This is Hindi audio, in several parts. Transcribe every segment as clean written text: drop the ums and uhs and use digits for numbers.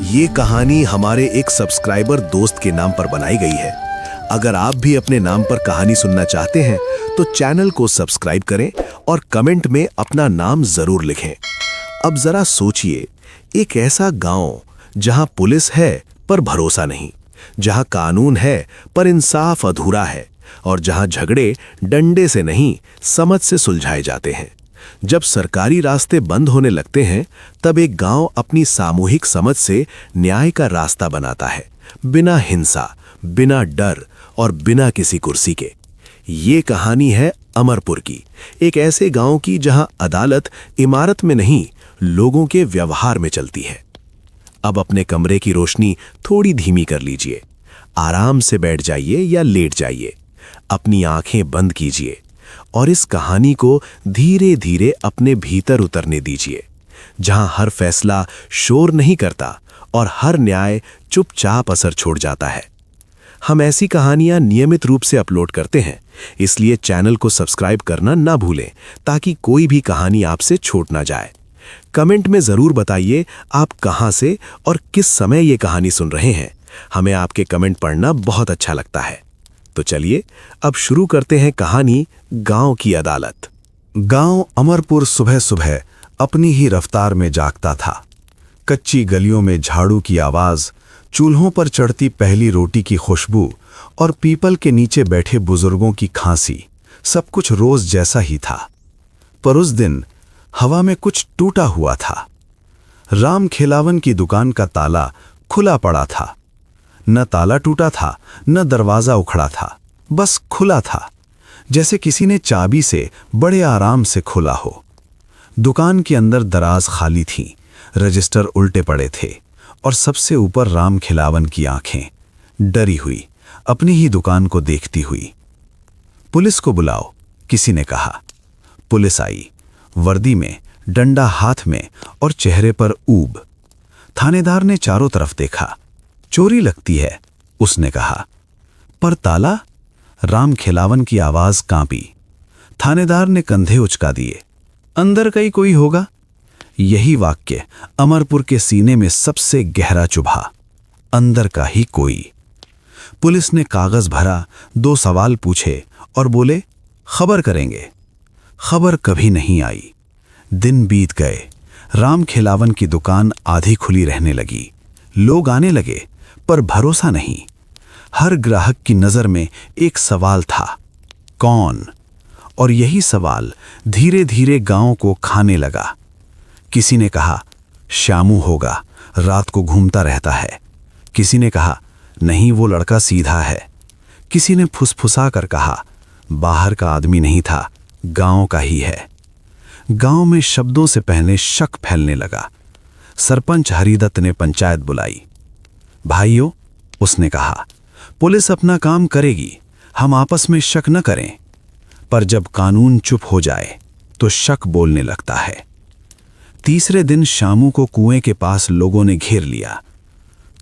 ये कहानी हमारे एक सब्सक्राइबर दोस्त के नाम पर बनाई गई है। अगर आप भी अपने नाम पर कहानी सुनना चाहते हैं तो चैनल को सब्सक्राइब करें और कमेंट में अपना नाम जरूर लिखें। अब जरा सोचिए, एक ऐसा गांव जहां पुलिस है पर भरोसा नहीं, जहां कानून है पर इंसाफ अधूरा है, और जहां झगड़े डंडे से नहीं समझ से सुलझाए जाते हैं। जब सरकारी रास्ते बंद होने लगते हैं तब एक गांव अपनी सामूहिक समझ से न्याय का रास्ता बनाता है, बिना हिंसा, बिना डर और बिना किसी कुर्सी के। ये कहानी है अमरपुर की, एक ऐसे गांव की जहां अदालत इमारत में नहीं, लोगों के व्यवहार में चलती है। अब अपने कमरे की रोशनी थोड़ी धीमी कर लीजिए, आराम से बैठ जाइए या लेट जाइए, अपनी आंखें बंद कीजिए और इस कहानी को धीरे धीरे अपने भीतर उतरने दीजिए, जहां हर फैसला शोर नहीं करता और हर न्याय चुपचाप असर छोड़ जाता है। हम ऐसी कहानियां नियमित रूप से अपलोड करते हैं, इसलिए चैनल को सब्सक्राइब करना ना भूलें ताकि कोई भी कहानी आपसे छूट ना जाए। कमेंट में जरूर बताइए आप कहां से और किस समय ये कहानी सुन रहे हैं। हमें आपके कमेंट पढ़ना बहुत अच्छा लगता है। तो चलिए अब शुरू करते हैं कहानी गांव की अदालत। गांव अमरपुर सुबह सुबह अपनी ही रफ्तार में जागता था। कच्ची गलियों में झाड़ू की आवाज, चूल्हों पर चढ़ती पहली रोटी की खुशबू और पीपल के नीचे बैठे बुजुर्गों की खांसी, सब कुछ रोज जैसा ही था। पर उस दिन हवा में कुछ टूटा हुआ था। राम खिलावन की दुकान का ताला खुला पड़ा था। न ताला टूटा था, न दरवाजा उखड़ा था, बस खुला था, जैसे किसी ने चाबी से बड़े आराम से खुला हो। दुकान के अंदर दराज खाली थी, रजिस्टर उल्टे पड़े थे और सबसे ऊपर राम खिलावन की आंखें डरी हुई, अपनी ही दुकान को देखती हुई। पुलिस को बुलाओ, किसी ने कहा। पुलिस आई, वर्दी में, डंडा हाथ में और चेहरे पर ऊब। थानेदार ने चारों तरफ देखा। चोरी लगती है, उसने कहा। पर ताला? राम खिलावन की आवाज कांपी। थानेदार ने कंधे उचका दिए। अंदर का ही कोई होगा। यही वाक्य अमरपुर के सीने में सबसे गहरा चुभा। अंदर का ही कोई। पुलिस ने कागज भरा, 2 सवाल पूछे और बोले खबर करेंगे। खबर कभी नहीं आई। दिन बीत गए। राम खिलावन की दुकान आधी खुली रहने लगी। लोग आने लगे पर भरोसा नहीं। हर ग्राहक की नजर में एक सवाल था, कौन? और यही सवाल धीरे धीरे गांव को खाने लगा। किसी ने कहा श्यामू होगा, रात को घूमता रहता है। किसी ने कहा नहीं, वो लड़का सीधा है। किसी ने फुसफुसा कर कहा बाहर का आदमी नहीं था, गांव का ही है। गांव में शब्दों से पहले शक फैलने लगा। सरपंच हरिदत्त ने पंचायत बुलाई। भाइयों, उसने कहा, पुलिस अपना काम करेगी, हम आपस में शक न करें। पर जब कानून चुप हो जाए तो शक बोलने लगता है। तीसरे दिन शामू को कुएं के पास लोगों ने घेर लिया।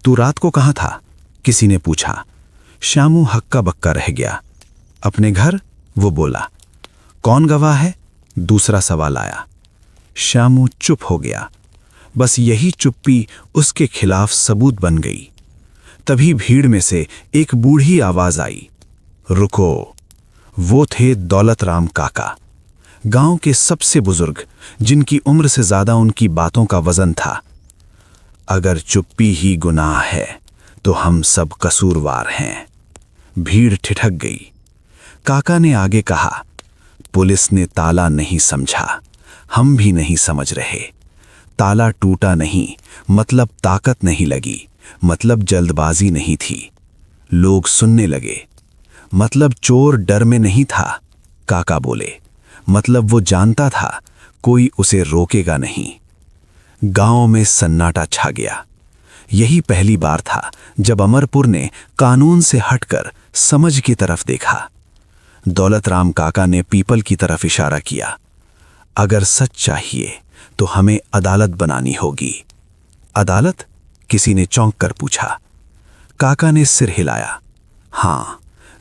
तू रात को कहां था? किसी ने पूछा। शामू हक्का बक्का रह गया। अपने घर, वो बोला। कौन गवाह है? दूसरा सवाल आया। शामू चुप हो गया। बस यही चुप्पी उसके खिलाफ सबूत बन गई। तभी भीड़ में से एक बूढ़ी आवाज आई, रुको। वो थे दौलत राम काका, गांव के सबसे बुजुर्ग, जिनकी उम्र से ज्यादा उनकी बातों का वजन था। अगर चुप्पी ही गुनाह है तो हम सब कसूरवार हैं। भीड़ ठिठक गई। काका ने आगे कहा, पुलिस ने ताला नहीं समझा, हम भी नहीं समझ रहे। ताला टूटा नहीं मतलब ताकत नहीं लगी, मतलब जल्दबाजी नहीं थी। लोग सुनने लगे। मतलब चोर डर में नहीं था, काका बोले। मतलब वो जानता था कोई उसे रोकेगा नहीं। गांव में सन्नाटा छा गया। यही पहली बार था जब अमरपुर ने कानून से हटकर समझ की तरफ देखा। दौलत राम काका ने पीपल की तरफ इशारा किया। अगर सच चाहिए तो हमें अदालत बनानी होगी। अदालत? किसी ने चौंक कर पूछा। काका ने सिर हिलाया। हां,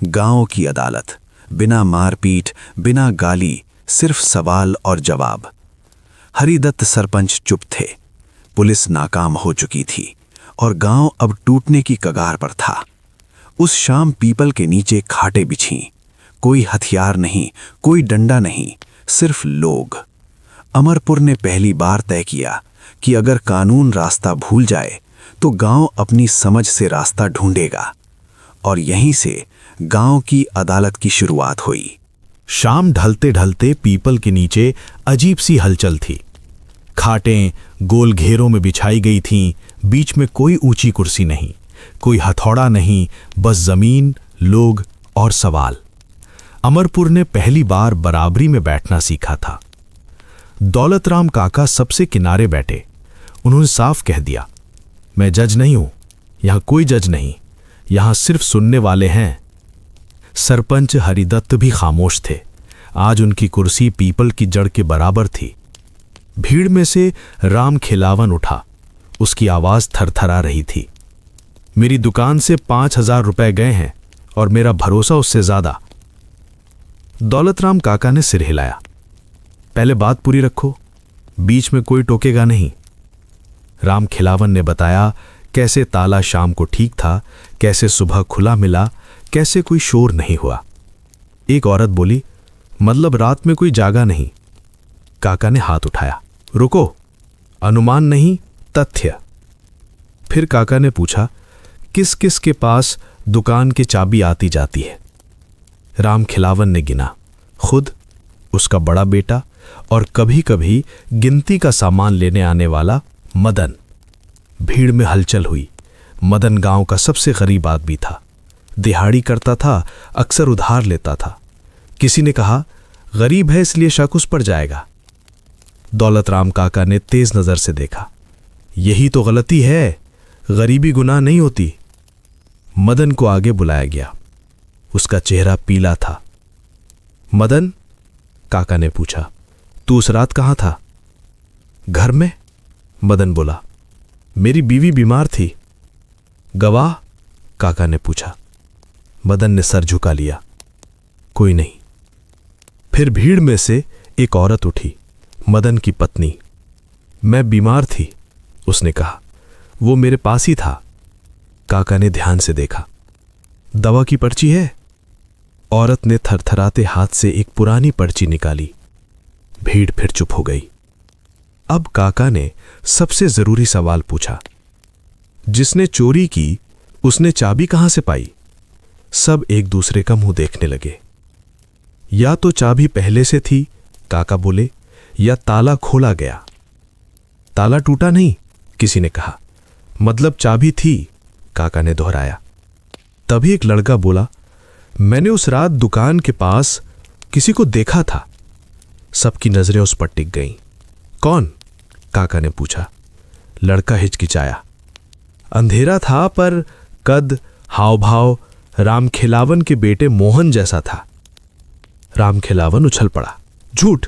गांव की अदालत, बिना मारपीट, बिना गाली, सिर्फ सवाल और जवाब। हरिदत्त सरपंच चुप थे। पुलिस नाकाम हो चुकी थी और गांव अब टूटने की कगार पर था। उस शाम पीपल के नीचे खाटें बिछीं। कोई हथियार नहीं, कोई डंडा नहीं, सिर्फ लोग। अमरपुर ने पहली बार तय किया कि अगर कानून रास्ता भूल जाए तो गांव अपनी समझ से रास्ता ढूंढेगा। और यहीं से गांव की अदालत की शुरुआत हुई। शाम ढलते ढलते पीपल के नीचे अजीब सी हलचल थी। खाटें गोल घेरों में बिछाई गई थीं, बीच में कोई ऊंची कुर्सी नहीं, कोई हथौड़ा नहीं, बस जमीन, लोग और सवाल। अमरपुर ने पहली बार बराबरी में बैठना सीखा था। दौलतराम काका सबसे किनारे बैठे। उन्होंने साफ कह दिया, मैं जज नहीं हूं, यहां कोई जज नहीं, यहां सिर्फ सुनने वाले हैं। सरपंच हरिदत्त भी खामोश थे। आज उनकी कुर्सी पीपल की जड़ के बराबर थी। भीड़ में से राम खिलावन उठा। उसकी आवाज थरथरा रही थी। मेरी दुकान से 5,000 रुपए गए हैं और मेरा भरोसा उससे ज्यादा। दौलतराम काका ने सिर हिलाया। पहले बात पूरी रखो, बीच में कोई टोकेगा नहीं। राम खिलावन ने बताया कैसे ताला शाम को ठीक था, कैसे सुबह खुला मिला, कैसे कोई शोर नहीं हुआ। एक औरत बोली, मतलब रात में कोई जागा नहीं। काका ने हाथ उठाया, रुको, अनुमान नहीं, तथ्य। फिर काका ने पूछा, किस किस के पास दुकान की चाबी आती जाती है? राम खिलावन ने गिना, खुद, उसका बड़ा बेटा और कभी कभी गिनती का सामान लेने आने वाला मदन। भीड़ में हलचल हुई। मदन गांव का सबसे गरीब आदमी था। दिहाड़ी करता था, अक्सर उधार लेता था। किसी ने कहा, गरीब है इसलिए शक उस पर जाएगा। दौलतराम काका ने तेज नजर से देखा, यही तो गलती है, गरीबी गुनाह नहीं होती। मदन को आगे बुलाया गया। उसका चेहरा पीला था। मदन, काका ने पूछा, तू उस रात कहां था? घर में, मदन बोला, मेरी बीवी बीमार थी। गवाह? काका ने पूछा। मदन ने सर झुका लिया, कोई नहीं। फिर भीड़ में से एक औरत उठी, मदन की पत्नी। मैं बीमार थी, उसने कहा, वो मेरे पास ही था। काका ने ध्यान से देखा। दवा की पर्ची है? औरत ने थरथराते हाथ से एक पुरानी पर्ची निकाली। भीड़ फिर चुप हो गई। अब काका ने सबसे जरूरी सवाल पूछा, जिसने चोरी की उसने चाबी कहां से पाई? सब एक दूसरे का मुंह देखने लगे। या तो चाबी पहले से थी, काका बोले, या ताला खोला गया। ताला टूटा नहीं, किसी ने कहा। मतलब चाबी थी, काका ने दोहराया। तभी एक लड़का बोला, मैंने उस रात दुकान के पास किसी को देखा था। सबकी नजरें उस पर टिक गईं। कौन? काका ने पूछा। लड़का हिचकिचाया। अंधेरा था पर कद, हाव भाव राम खिलावन के बेटे मोहन जैसा था। राम खिलावन उछल पड़ा, झूठ,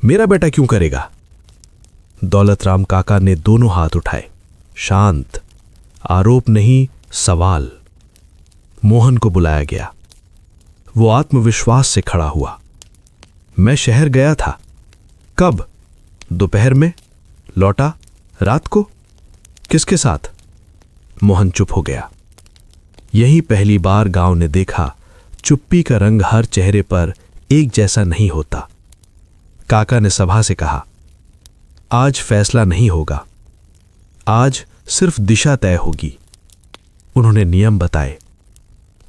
मेरा बेटा क्यों करेगा? दौलतराम काका ने दोनों हाथ उठाए, शांत, आरोप नहीं, सवाल। मोहन को बुलाया गया। वो आत्मविश्वास से खड़ा हुआ। मैं शहर गया था। कब? दोपहर में। लौटा रात को। किसके साथ? मोहन चुप हो गया। यही पहली बार गांव ने देखा, चुप्पी का रंग हर चेहरे पर एक जैसा नहीं होता। काका ने सभा से कहा, आज फैसला नहीं होगा, आज सिर्फ दिशा तय होगी। उन्होंने नियम बताए,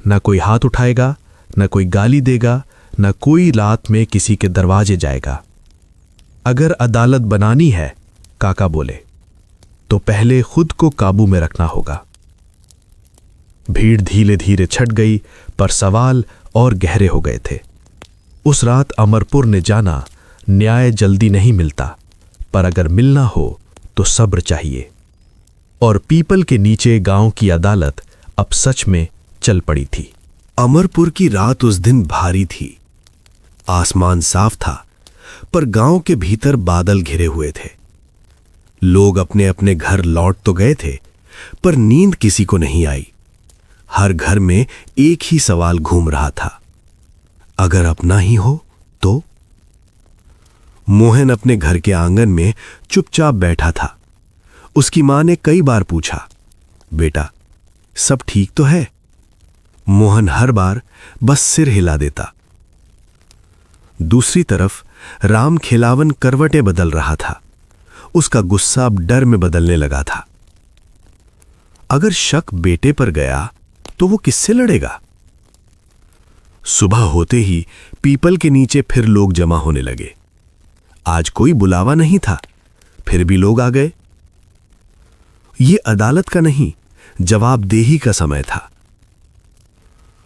न कोई हाथ उठाएगा, न कोई गाली देगा, न कोई रात में किसी के दरवाजे जाएगा। अगर अदालत बनानी है, काका बोले, तो पहले खुद को काबू में रखना होगा। भीड़ धीरे धीरे छट गई, पर सवाल और गहरे हो गए थे। उस रात अमरपुर ने जाना, न्याय जल्दी नहीं मिलता, पर अगर मिलना हो तो सब्र चाहिए। और पीपल के नीचे गांव की अदालत अब सच में चल पड़ी थी। अमरपुर की रात उस दिन भारी थी। आसमान साफ था, पर गांव के भीतर बादल घिरे हुए थे। लोग अपने अपने घर लौट तो गए थे, पर नींद किसी को नहीं आई। हर घर में एक ही सवाल घूम रहा था, अगर अपना ही हो तो? मोहन अपने घर के आंगन में चुपचाप बैठा था। उसकी मां ने कई बार पूछा, बेटा, सब ठीक तो है? मोहन हर बार बस सिर हिला देता। दूसरी तरफ राम खिलावन करवटें बदल रहा था। उसका गुस्सा अब डर में बदलने लगा था। अगर शक बेटे पर गया तो वो किससे लड़ेगा? सुबह होते ही पीपल के नीचे फिर लोग जमा होने लगे। आज कोई बुलावा नहीं था, फिर भी लोग आ गए। ये अदालत का नहीं, जवाबदेही का समय था।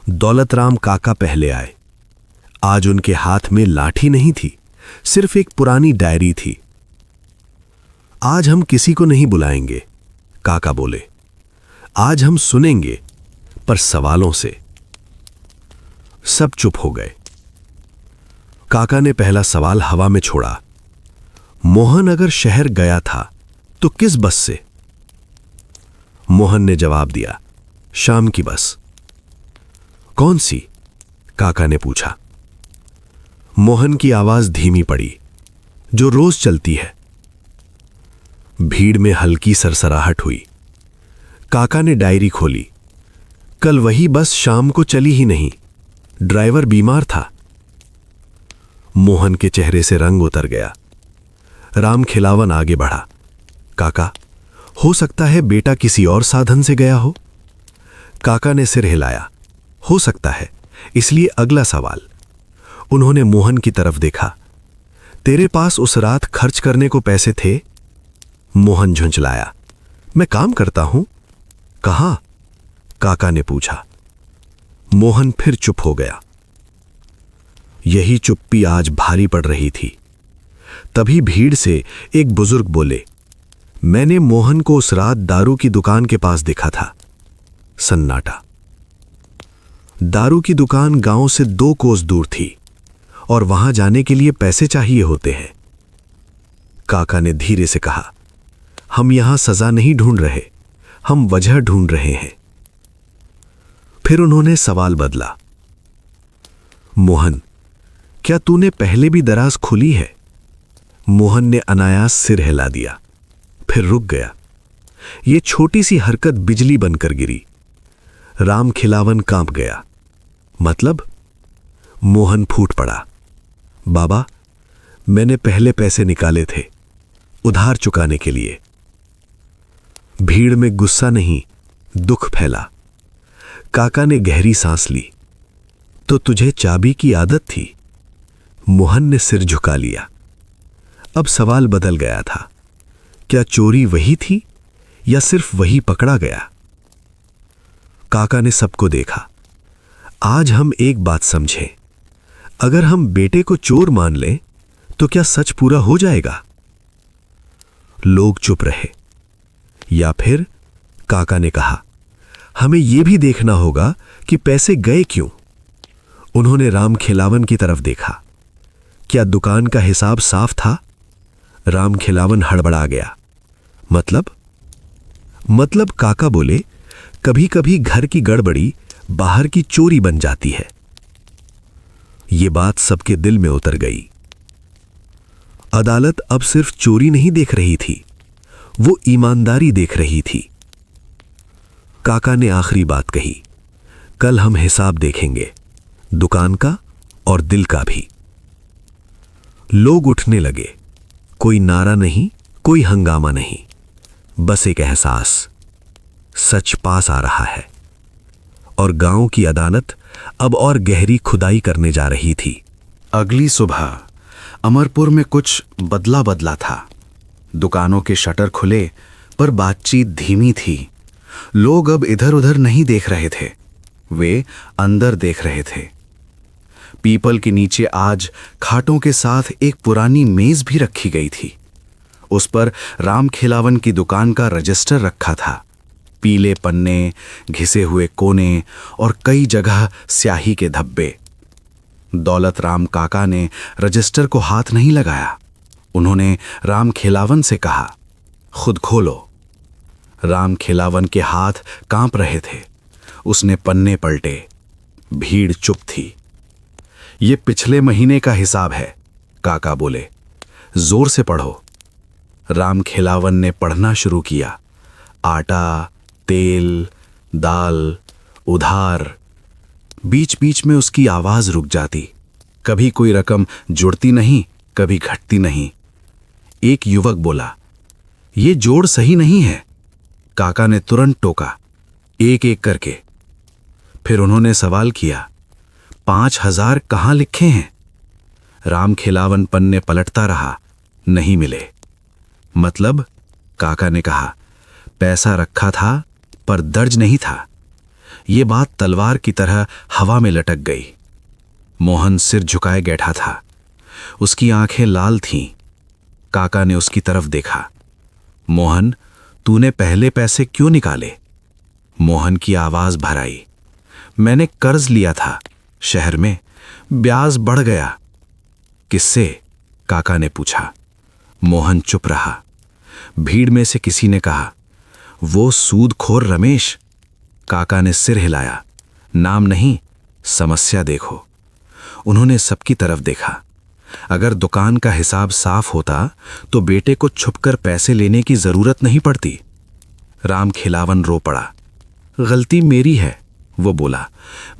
दौलतराम काका पहले आए। आज उनके हाथ में लाठी नहीं थी, सिर्फ एक पुरानी डायरी थी। आज हम किसी को नहीं बुलाएंगे, काका बोले। आज हम सुनेंगे, पर सवालों से। सब चुप हो गए। काका ने पहला सवाल हवा में छोड़ा। मोहन अगर शहर गया था तो किस बस से? मोहन ने जवाब दिया, शाम की बस। कौन सी? काका ने पूछा। मोहन की आवाज धीमी पड़ी, जो रोज चलती है। भीड़ में हल्की सरसराहट हुई। काका ने डायरी खोली। कल वही बस शाम को चली ही नहीं, ड्राइवर बीमार था। मोहन के चेहरे से रंग उतर गया। राम खिलावन आगे बढ़ा। काका, हो सकता है बेटा किसी और साधन से गया हो? काका ने सिर हिलाया। हो सकता है, इसलिए अगला सवाल। उन्होंने मोहन की तरफ देखा। तेरे पास उस रात खर्च करने को पैसे थे? मोहन झुंझलाया। मैं काम करता हूं। कहां? काका ने पूछा। मोहन फिर चुप हो गया। यही चुप्पी आज भारी पड़ रही थी। तभी भीड़ से एक बुजुर्ग बोले, मैंने मोहन को उस रात दारू की दुकान के पास देखा था। सन्नाटा। दारू की दुकान गांव से 2 कोस दूर थी और वहां जाने के लिए पैसे चाहिए होते हैं। काका ने धीरे से कहा, हम यहां सजा नहीं ढूंढ रहे, हम वजह ढूंढ रहे हैं। फिर उन्होंने सवाल बदला। मोहन, क्या तूने पहले भी दराज खुली है? मोहन ने अनायास सिर हिला दिया, फिर रुक गया। यह छोटी सी हरकत बिजली बनकर गिरी। राम खिलावन कांप गया। मतलब? मोहन फूट पड़ा। बाबा, मैंने पहले पैसे निकाले थे, उधार चुकाने के लिए। भीड़ में गुस्सा नहीं, दुख फैला। काका ने गहरी सांस ली। तो तुझे चाबी की आदत थी? मोहन ने सिर झुका लिया। अब सवाल बदल गया था। क्या चोरी वही थी या सिर्फ वही पकड़ा गया? काका ने सबको देखा। आज हम एक बात समझें, अगर हम बेटे को चोर मान लें तो क्या सच पूरा हो जाएगा? लोग चुप रहे। या फिर? काका ने कहा, हमें यह भी देखना होगा कि पैसे गए क्यों। उन्होंने राम खिलावन की तरफ देखा। क्या दुकान का हिसाब साफ था? राम खिलावन हड़बड़ा गया। मतलब काका बोले, कभी कभी घर की गड़बड़ी बाहर की चोरी बन जाती है। यह बात सबके दिल में उतर गई। अदालत अब सिर्फ चोरी नहीं देख रही थी, वो ईमानदारी देख रही थी। काका ने आखिरी बात कही, कल हम हिसाब देखेंगे, दुकान का और दिल का भी। लोग उठने लगे। कोई नारा नहीं, कोई हंगामा नहीं, बस एक एहसास, सच पास आ रहा है। और गांव की अदालत अब और गहरी खुदाई करने जा रही थी। अगली सुबह अमरपुर में कुछ बदला बदला था। दुकानों के शटर खुले, पर बातचीत धीमी थी। लोग अब इधर उधर नहीं देख रहे थे, वे अंदर देख रहे थे। पीपल के नीचे आज खाटों के साथ एक पुरानी मेज भी रखी गई थी। उस पर राम खिलावन की दुकान का रजिस्टर रखा था। पीले पन्ने, घिसे हुए कोने और कई जगह स्याही के धब्बे। दौलत राम काका ने रजिस्टर को हाथ नहीं लगाया। उन्होंने राम खिलावन से कहा, खुद खोलो। राम खिलावन के हाथ कांप रहे थे। उसने पन्ने पलटे। भीड़ चुप थी। ये पिछले महीने का हिसाब है, काका बोले। जोर से पढ़ो। राम खिलावन ने पढ़ना शुरू किया। आटा, तेल, दाल, उधार। बीच बीच में उसकी आवाज रुक जाती। कभी कोई रकम जुड़ती नहीं, कभी घटती नहीं। एक युवक बोला, ये जोड़ सही नहीं है। काका ने तुरंत टोका, एक एक करके। फिर उन्होंने सवाल किया, 5,000 कहाँ लिखे हैं? राम खिलावन पन्ने पलटता रहा, नहीं मिले। मतलब? काका ने कहा, पैसा रखा था पर दर्ज नहीं था। ये बात तलवार की तरह हवा में लटक गई। मोहन सिर झुकाए बैठा था, उसकी आंखें लाल थीं। काका ने उसकी तरफ देखा। मोहन, तूने पहले पैसे क्यों निकाले? मोहन की आवाज भर आई, मैंने कर्ज लिया था शहर में, ब्याज बढ़ गया। किससे? काका ने पूछा। मोहन चुप रहा। भीड़ में से किसी ने कहा, वो सूदखोर रमेश। काका ने सिर हिलाया, नाम नहीं, समस्या देखो। उन्होंने सबकी तरफ देखा। अगर दुकान का हिसाब साफ होता तो बेटे को छुपकर पैसे लेने की जरूरत नहीं पड़ती। राम खिलावन रो पड़ा। गलती मेरी है, वो बोला,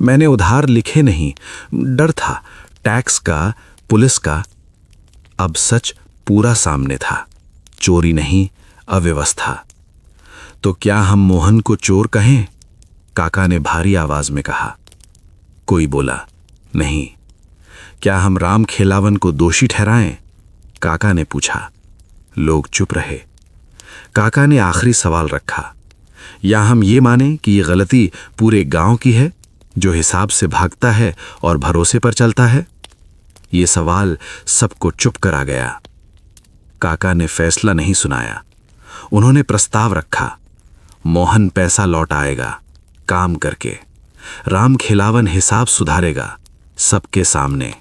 मैंने उधार लिखे नहीं, डर था, टैक्स का, पुलिस का। अब सच पूरा सामने था, चोरी नहीं, अव्यवस्था। तो क्या हम मोहन को चोर कहें? काका ने भारी आवाज में कहा। कोई बोला, नहीं। क्या हम राम खिलावन को दोषी ठहराएं? काका ने पूछा। लोग चुप रहे। काका ने आखिरी सवाल रखा, या हम ये माने कि ये गलती पूरे गांव की है, जो हिसाब से भागता है और भरोसे पर चलता है? ये सवाल सबको चुप करा गया। काका ने फैसला नहीं सुनाया। उन्होंने प्रस्ताव रखा, मोहन पैसा लौट आएगा काम करके, राम खिलावन हिसाब सुधारेगा सबके सामने,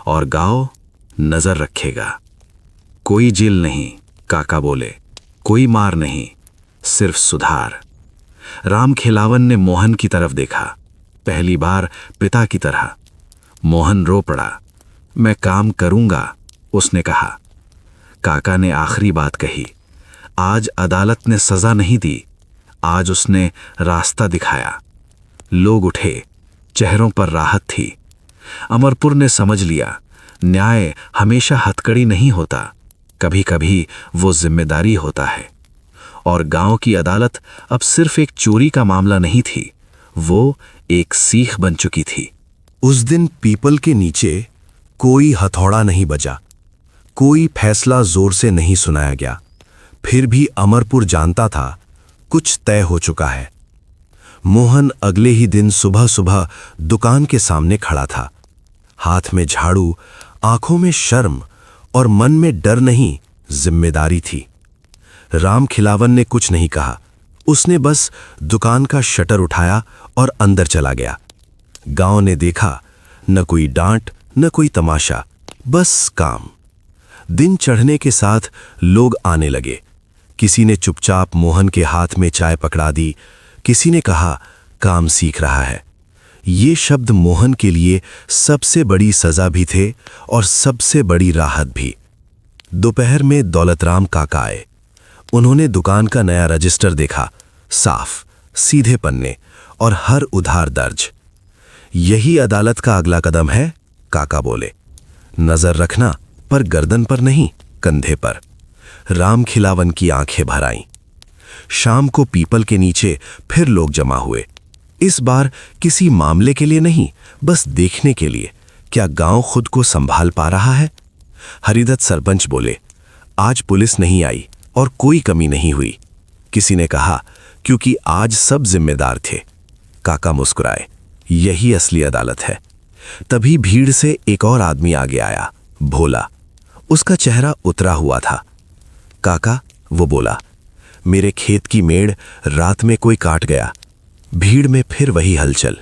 और गांव नजर रखेगा। कोई जेल नहीं, काका बोले, कोई मार नहीं, सिर्फ सुधार। राम खिलावन ने मोहन की तरफ देखा, पहली बार पिता की तरह। मोहन रो पड़ा। मैं काम करूंगा, उसने कहा। काका ने आखिरी बात कही, आज अदालत ने सजा नहीं दी, आज उसने रास्ता दिखाया। लोग उठे, चेहरों पर राहत थी। अमरपुर ने समझ लिया, न्याय हमेशा हथकड़ी नहीं होता, कभी कभी वो जिम्मेदारी होता है। और गांव की अदालत अब सिर्फ एक चोरी का मामला नहीं थी, वो एक सीख बन चुकी थी। उस दिन पीपल के नीचे कोई हथौड़ा नहीं बजा, कोई फैसला जोर से नहीं सुनाया गया। फिर भी अमरपुर जानता था, कुछ तय हो चुका है। मोहन अगले ही दिन सुबह सुबह दुकान के सामने खड़ा था, हाथ में झाड़ू, आंखों में शर्म और मन में डर नहीं, जिम्मेदारी थी। राम खिलावन ने कुछ नहीं कहा, उसने बस दुकान का शटर उठाया और अंदर चला गया। गांव ने देखा, न कोई डांट न कोई तमाशा, बस काम। दिन चढ़ने के साथ लोग आने लगे। किसी ने चुपचाप मोहन के हाथ में चाय पकड़ा दी, किसी ने कहा काम सीख रहा है। ये शब्द मोहन के लिए सबसे बड़ी सजा भी थे और सबसे बड़ी राहत भी। दोपहर में दौलतराम काका आए। उन्होंने दुकान का नया रजिस्टर देखा, साफ, सीधे पन्ने और हर उधार दर्ज। यही अदालत का अगला कदम है, काका बोले। नजर रखना, पर गर्दन पर नहीं, कंधे पर। राम खिलावन की आंखें भर आईं। शाम को पीपल के नीचे फिर लोग जमा हुए। इस बार किसी मामले के लिए नहीं, बस देखने के लिए क्या गांव खुद को संभाल पा रहा है। हरिदत्त सरपंच बोले, आज पुलिस नहीं आई और कोई कमी नहीं हुई। किसी ने कहा, क्योंकि आज सब जिम्मेदार थे। काका मुस्कुराए, यही असली अदालत है। तभी भीड़ से एक और आदमी आगे आया, भोला। उसका चेहरा उतरा हुआ था। काका, वो बोला, मेरे खेत की मेड़ रात में कोई काट गया। भीड़ में फिर वही हलचल,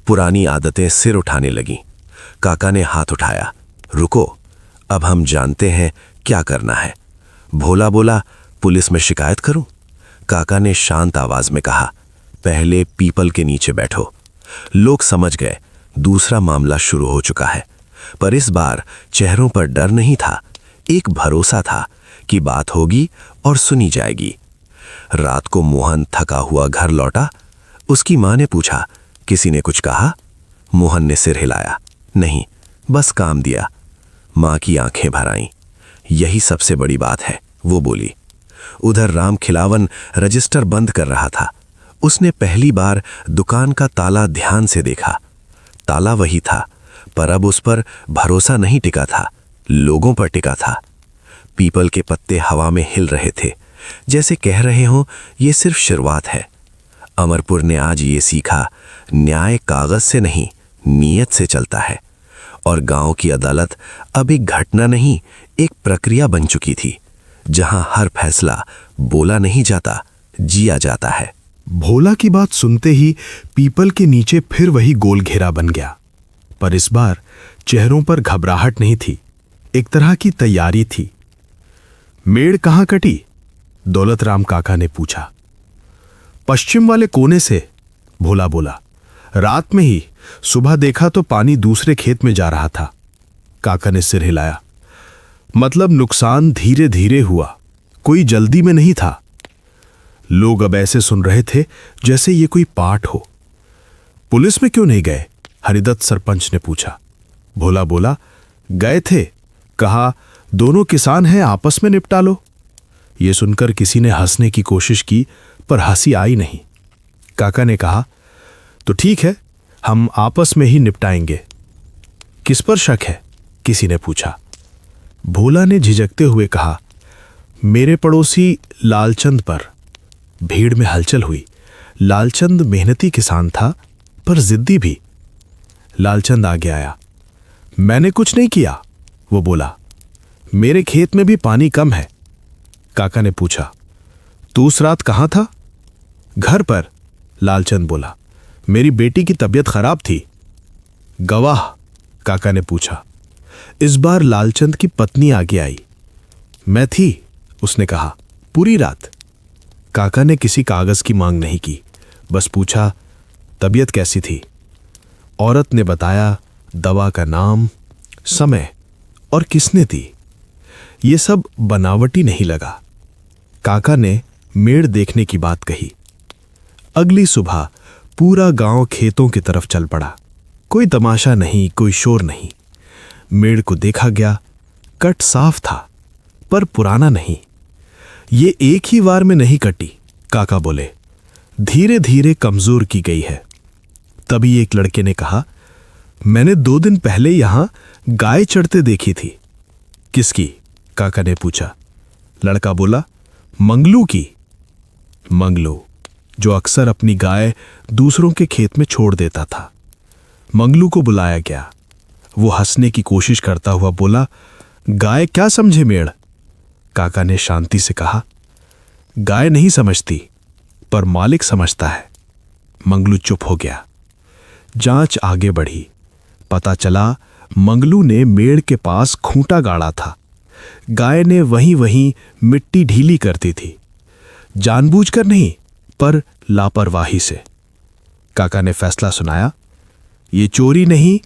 पुरानी आदतें सिर उठाने लगीं। काका ने हाथ उठाया, रुको, अब हम जानते हैं क्या करना है। भोला बोला, पुलिस में शिकायत करूं? काका ने शांत आवाज में कहा, पहले पीपल के नीचे बैठो। लोग समझ गए, दूसरा मामला शुरू हो चुका है। पर इस बार चेहरों पर डर नहीं था, एक भरोसा था कि बात होगी और सुनी जाएगी। रात को मोहन थका हुआ घर लौटा। उसकी मां ने पूछा, किसी ने कुछ कहा? मोहन ने सिर हिलाया, नहीं, बस काम दिया। मां की आंखें भर आईं। यही सबसे बड़ी बात है, वो बोली। उधर राम खिलावन रजिस्टर बंद कर रहा था। उसने पहली बार दुकान का ताला ध्यान से देखा। ताला वही था, पर अब उस पर भरोसा नहीं टिका था, लोगों पर टिका था। पीपल के पत्ते हवा में हिल रहे थे, जैसे कह रहे हों ये सिर्फ शुरुआत है। अमरपुर ने आज ये सीखा, न्याय कागज से नहीं, नीयत से चलता है। और गांव की अदालत अब एक घटना नहीं, एक प्रक्रिया बन चुकी थी, जहां हर फैसला बोला नहीं जाता, जिया जाता है। भोला की बात सुनते ही पीपल के नीचे फिर वही गोल घेरा बन गया, पर इस बार चेहरों पर घबराहट नहीं थी, एक तरह की तैयारी थी। मेड़ कहाँ कटी? दौलतराम काका ने पूछा। पश्चिम वाले कोने से, भोला बोला। रात में ही, सुबह देखा तो पानी दूसरे खेत में जा रहा था। काका ने सिर हिलाया। मतलब नुकसान धीरे धीरे हुआ, कोई जल्दी में नहीं था। लोग अब ऐसे सुन रहे थे जैसे ये कोई पाठ हो। पुलिस में क्यों नहीं गए? हरिदत्त सरपंच ने पूछा। भोला बोला, गए थे, कहा दोनों किसान हैं, आपस में निपटा लो। ये सुनकर किसी ने हंसने की कोशिश की, पर हंसी आई नहीं। काका ने कहा, तो ठीक है, हम आपस में ही निपटाएंगे। किस पर शक है? किसी ने पूछा। भोला ने झिझकते हुए कहा, मेरे पड़ोसी लालचंद पर। भीड़ में हलचल हुई। लालचंद मेहनती किसान था, पर जिद्दी भी। लालचंद आगे आया। मैंने कुछ नहीं किया, वो बोला। मेरे खेत में भी पानी कम है। काका ने पूछा, तू उस रात कहां था? घर पर, लालचंद बोला। मेरी बेटी की तबीयत खराब थी। गवाह? काका ने पूछा। इस बार लालचंद की पत्नी आगे आई। मैं थी, उसने कहा, पूरी रात। काका ने किसी कागज की मांग नहीं की, बस पूछा, तबीयत कैसी थी? औरत ने बताया, दवा का नाम, समय और किसने दी। ये सब बनावटी नहीं लगा। काका ने मेड़ देखने की बात कही। अगली सुबह पूरा गांव खेतों की तरफ चल पड़ा। कोई तमाशा नहीं, कोई शोर नहीं। मेड़ को देखा गया। कट साफ था, पर पुराना नहीं। ये एक ही वार में नहीं कटी, काका बोले, धीरे धीरे कमजोर की गई है। तभी एक लड़के ने कहा, मैंने 2 दिन पहले यहां गाय चढ़ते देखी थी। किसकी? काका ने पूछा। लड़का बोला, मंगलू की। मंगलू, जो अक्सर अपनी गाय दूसरों के खेत में छोड़ देता था। मंगलू को बुलाया गया। वो हंसने की कोशिश करता हुआ बोला, गाय क्या समझे मेड़? काका ने शांति से कहा, गाय नहीं समझती, पर मालिक समझता है। मंगलू चुप हो गया। जांच आगे बढ़ी। पता चला मंगलू ने मेड़ के पास खूंटा गाड़ा था। गाय ने वहीं वहीं मिट्टी ढीली करती थी, जानबूझकर नहीं, पर लापरवाही से। काका ने फैसला सुनाया, ये चोरी नहीं,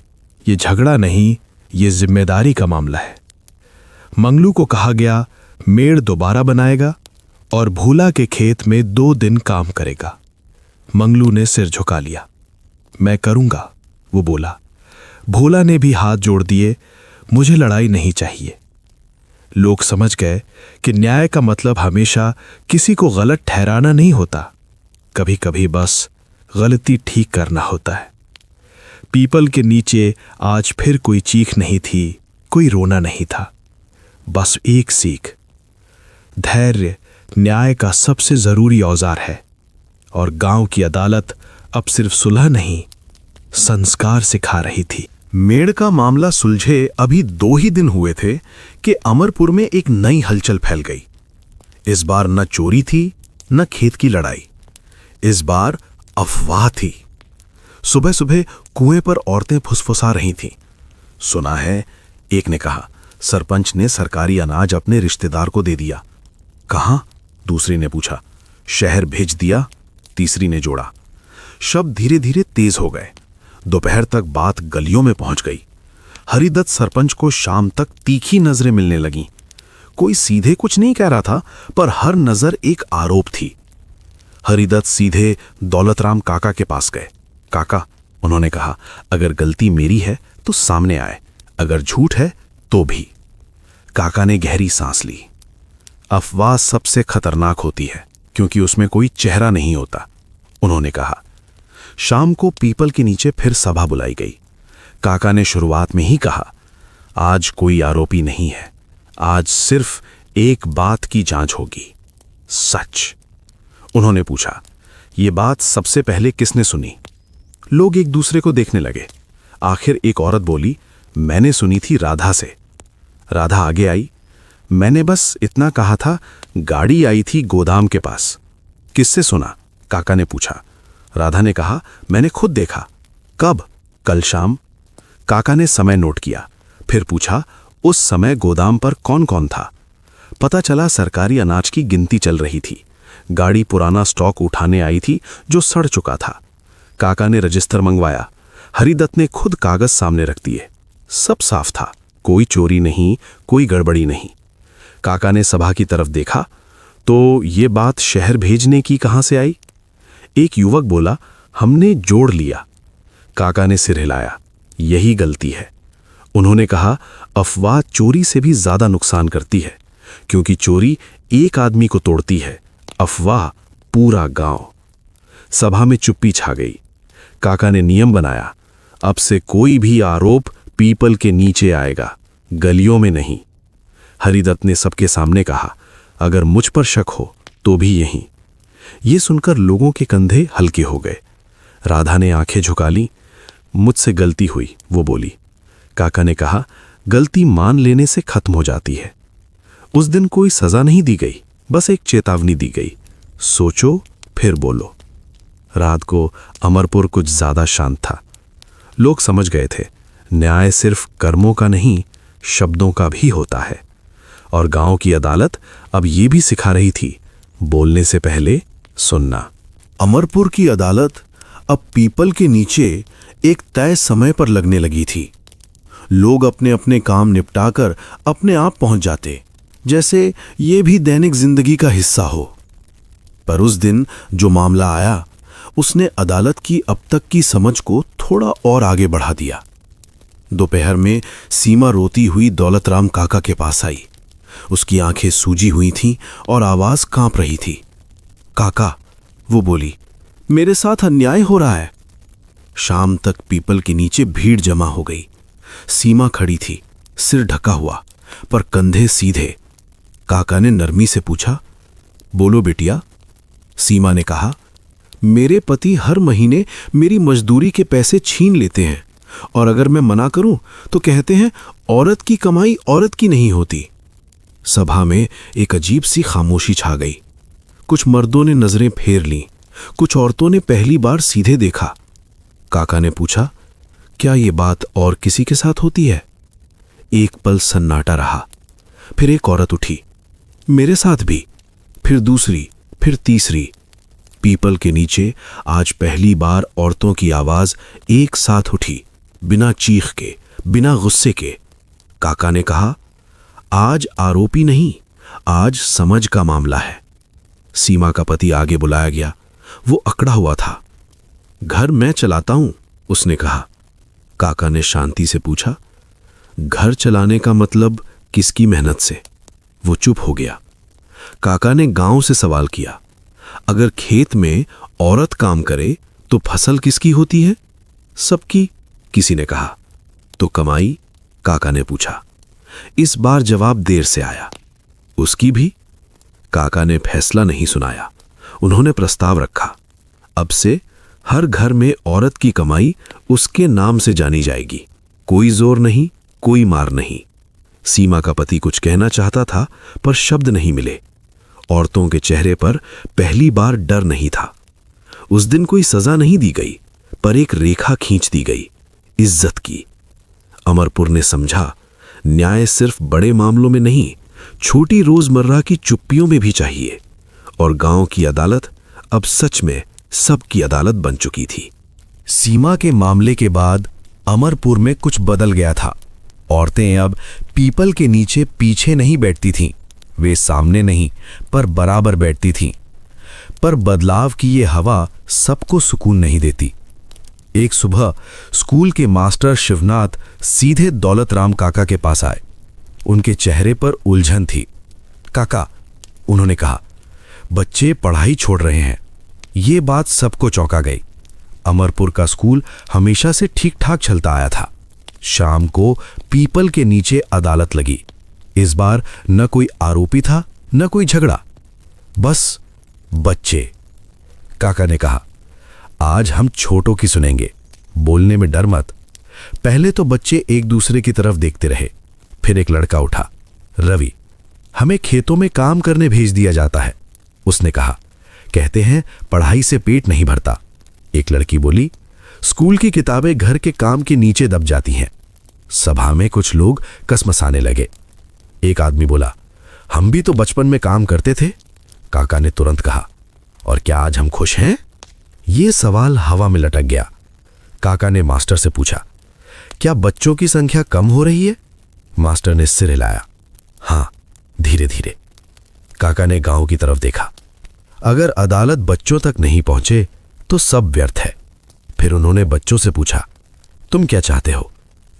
ये झगड़ा नहीं, ये जिम्मेदारी का मामला है। मंगलू को कहा गया, मेड़ दोबारा बनाएगा और भोला के खेत में 2 दिन काम करेगा। मंगलू ने सिर झुका लिया। मैं करूंगा, वो बोला। भोला ने भी हाथ जोड़ दिए। मुझे लड़ाई नहीं चाहिए। लोग समझ गए कि न्याय का मतलब हमेशा किसी को गलत ठहराना नहीं होता, कभी कभी बस गलती ठीक करना होता है। पीपल के नीचे आज फिर कोई चीख नहीं थी, कोई रोना नहीं था, बस एक सीख। धैर्य न्याय का सबसे जरूरी औजार है, और गांव की अदालत अब सिर्फ सुलह नहीं, संस्कार सिखा रही थी। मेड़ का मामला सुलझे अभी 2 ही दिन हुए थे कि अमरपुर में एक नई हलचल फैल गई। इस बार न चोरी थी, न खेत की लड़ाई। इस बार अफवाह थी। सुबह सुबह कुएं पर औरतें फुसफुसा रही थीं। सुना है, एक ने कहा, सरपंच ने सरकारी अनाज अपने रिश्तेदार को दे दिया। कहां? दूसरी ने पूछा। शहर भेज दिया, तीसरी ने जोड़ा। शब्द धीरे धीरे तेज हो गए। दोपहर तक बात गलियों में पहुंच गई। हरिदत्त सरपंच को शाम तक तीखी नजरें मिलने लगीं। कोई सीधे कुछ नहीं कह रहा था, पर हर नजर एक आरोप थी। हरिदत्त सीधे दौलतराम काका के पास गए। काका, उन्होंने कहा, अगर गलती मेरी है तो सामने आए, अगर झूठ है तो भी। काका ने गहरी सांस ली। अफवाह सबसे खतरनाक होती है क्योंकि उसमें कोई चेहरा नहीं होता, उन्होंने कहा। शाम को पीपल के नीचे फिर सभा बुलाई गई। काका ने शुरुआत में ही कहा, आज कोई आरोपी नहीं है, आज सिर्फ एक बात की जांच होगी, सच। उन्होंने पूछा, ये बात सबसे पहले किसने सुनी? लोग एक दूसरे को देखने लगे। आखिर एक औरत बोली, मैंने सुनी थी राधा से। राधा आगे आई, मैंने बस इतना कहा था, गाड़ी आई थी गोदाम के पास। किससे सुना? काका ने पूछा। राधा ने कहा, मैंने खुद देखा। कब? कल शाम। काका ने समय नोट किया, फिर पूछा, उस समय गोदाम पर कौन कौन था? पता चला सरकारी अनाज की गिनती चल रही थी। गाड़ी पुराना स्टॉक उठाने आई थी जो सड़ चुका था। काका ने रजिस्टर मंगवाया। हरिदत्त ने खुद कागज सामने रख दिए। सब साफ था, कोई चोरी नहीं, कोई गड़बड़ी नहीं। काका ने सभा की तरफ देखा, तो ये बात शहर भेजने की कहां से आई? एक युवक बोला, हमने जोड़ लिया। काका ने सिर हिलाया, यही गलती है। उन्होंने कहा, अफवाह चोरी से भी ज्यादा नुकसान करती है, क्योंकि चोरी एक आदमी को तोड़ती है, अफवाह पूरा गांव। सभा में चुप्पी छा गई। काका ने नियम बनाया, अब से कोई भी आरोप पीपल के नीचे आएगा, गलियों में नहीं। हरिदत्त ने सबके सामने कहा, अगर मुझ पर शक हो तो भी यहीं। ये सुनकर लोगों के कंधे हल्के हो गए। राधा ने आंखें झुका ली। मुझसे गलती हुई, वो बोली। काका ने कहा, गलती मान लेने से खत्म हो जाती है। उस दिन कोई सजा नहीं दी गई, बस एक चेतावनी दी गई, सोचो फिर बोलो। रात को अमरपुर कुछ ज्यादा शांत था। लोग समझ गए थे, न्याय सिर्फ कर्मों का नहीं, शब्दों का भी होता है। और गांव की अदालत अब ये भी सिखा रही थी, बोलने से पहले सुनना। अमरपुर की अदालत अब पीपल के नीचे एक तय समय पर लगने लगी थी। लोग अपने अपने काम निपटाकर अपने आप पहुंच जाते, जैसे ये भी दैनिक जिंदगी का हिस्सा हो। पर उस दिन जो मामला आया, उसने अदालत की अब तक की समझ को थोड़ा और आगे बढ़ा दिया। दोपहर में सीमा रोती हुई दौलतराम काका के पास आई। उसकी आंखें सूजी हुई थीं और आवाज कांप रही थी। काका, वो बोली, मेरे साथ अन्याय हो रहा है। शाम तक पीपल के नीचे भीड़ जमा हो गई। सीमा खड़ी थी, सिर ढका हुआ, पर कंधे सीधे। काका ने नरमी से पूछा, बोलो बिटिया। सीमा ने कहा, मेरे पति हर महीने मेरी मजदूरी के पैसे छीन लेते हैं, और अगर मैं मना करूं तो कहते हैं औरत की कमाई औरत की नहीं होती। सभा में एक अजीब सी खामोशी छा गई। कुछ मर्दों ने नजरें फेर लीं, कुछ औरतों ने पहली बार सीधे देखा। काका ने पूछा, क्या ये बात और किसी के साथ होती है? एक पल सन्नाटा रहा। फिर एक औरत उठी, मेरे साथ भी। फिर दूसरी, फिर तीसरी। पीपल के नीचे आज पहली बार औरतों की आवाज एक साथ उठी, बिना चीख के, बिना गुस्से के। काका ने कहा, आज आरोपी नहीं, आज समझ का मामला है। सीमा का पति आगे बुलाया गया। वो अकड़ा हुआ था। घर मैं चलाता हूं, उसने कहा। काका ने शांति से पूछा, घर चलाने का मतलब किसकी मेहनत से? वो चुप हो गया। काका ने गांव से सवाल किया, अगर खेत में औरत काम करे तो फसल किसकी होती है? सबकी, किसी ने कहा। तो कमाई? काका ने पूछा। इस बार जवाब देर से आया। उसकी भी? काका ने फैसला नहीं सुनाया। उन्होंने प्रस्ताव रखा, अब से हर घर में औरत की कमाई उसके नाम से जानी जाएगी। कोई जोर नहीं, कोई मार नहीं। सीमा का पति कुछ कहना चाहता था, पर शब्द नहीं मिले। औरतों के चेहरे पर पहली बार डर नहीं था। उस दिन कोई सजा नहीं दी गई, पर एक रेखा खींच दी गई, इज्जत की। अमरपुर ने समझा, न्याय सिर्फ बड़े मामलों में नहीं, छोटी रोजमर्रा की चुप्पियों में भी चाहिए। और गांव की अदालत अब सच में सबकी अदालत बन चुकी थी। सीमा के मामले के बाद अमरपुर में कुछ बदल गया था। औरतें अब पीपल के नीचे पीछे नहीं बैठती थीं, वे सामने नहीं पर बराबर बैठती थीं। पर बदलाव की ये हवा सबको सुकून नहीं देती। एक सुबह स्कूल के मास्टर शिवनाथ सीधे दौलतराम काका के पास आए। उनके चेहरे पर उलझन थी। काका, उन्होंने कहा, बच्चे पढ़ाई छोड़ रहे हैं। ये बात सबको चौंका गई। अमरपुर का स्कूल हमेशा से ठीक ठाक चलता आया था। शाम को पीपल के नीचे अदालत लगी। इस बार न कोई आरोपी था न कोई झगड़ा, बस बच्चे। काका ने कहा, आज हम छोटों की सुनेंगे, बोलने में डर मत। पहले तो बच्चे एक दूसरे की तरफ देखते रहे। फिर एक लड़का उठा, रवि, हमें खेतों में काम करने भेज दिया जाता है, उसने कहा। कहते हैं पढ़ाई से पेट नहीं भरता। एक लड़की बोली, स्कूल की किताबें घर के काम के नीचे दब जाती हैं। सभा में कुछ लोग कसमसाने लगे। एक आदमी बोला, हम भी तो बचपन में काम करते थे। काका ने तुरंत कहा, और क्या आज हम खुश हैं? ये सवाल हवा में लटक गया। काका ने मास्टर से पूछा, क्या बच्चों की संख्या कम हो रही है? मास्टर ने सिर हिलाया। हां, धीरे धीरे। काका ने गांव की तरफ देखा। अगर अदालत बच्चों तक नहीं पहुंचे तो सब व्यर्थ है। फिर उन्होंने बच्चों से पूछा, तुम क्या चाहते हो?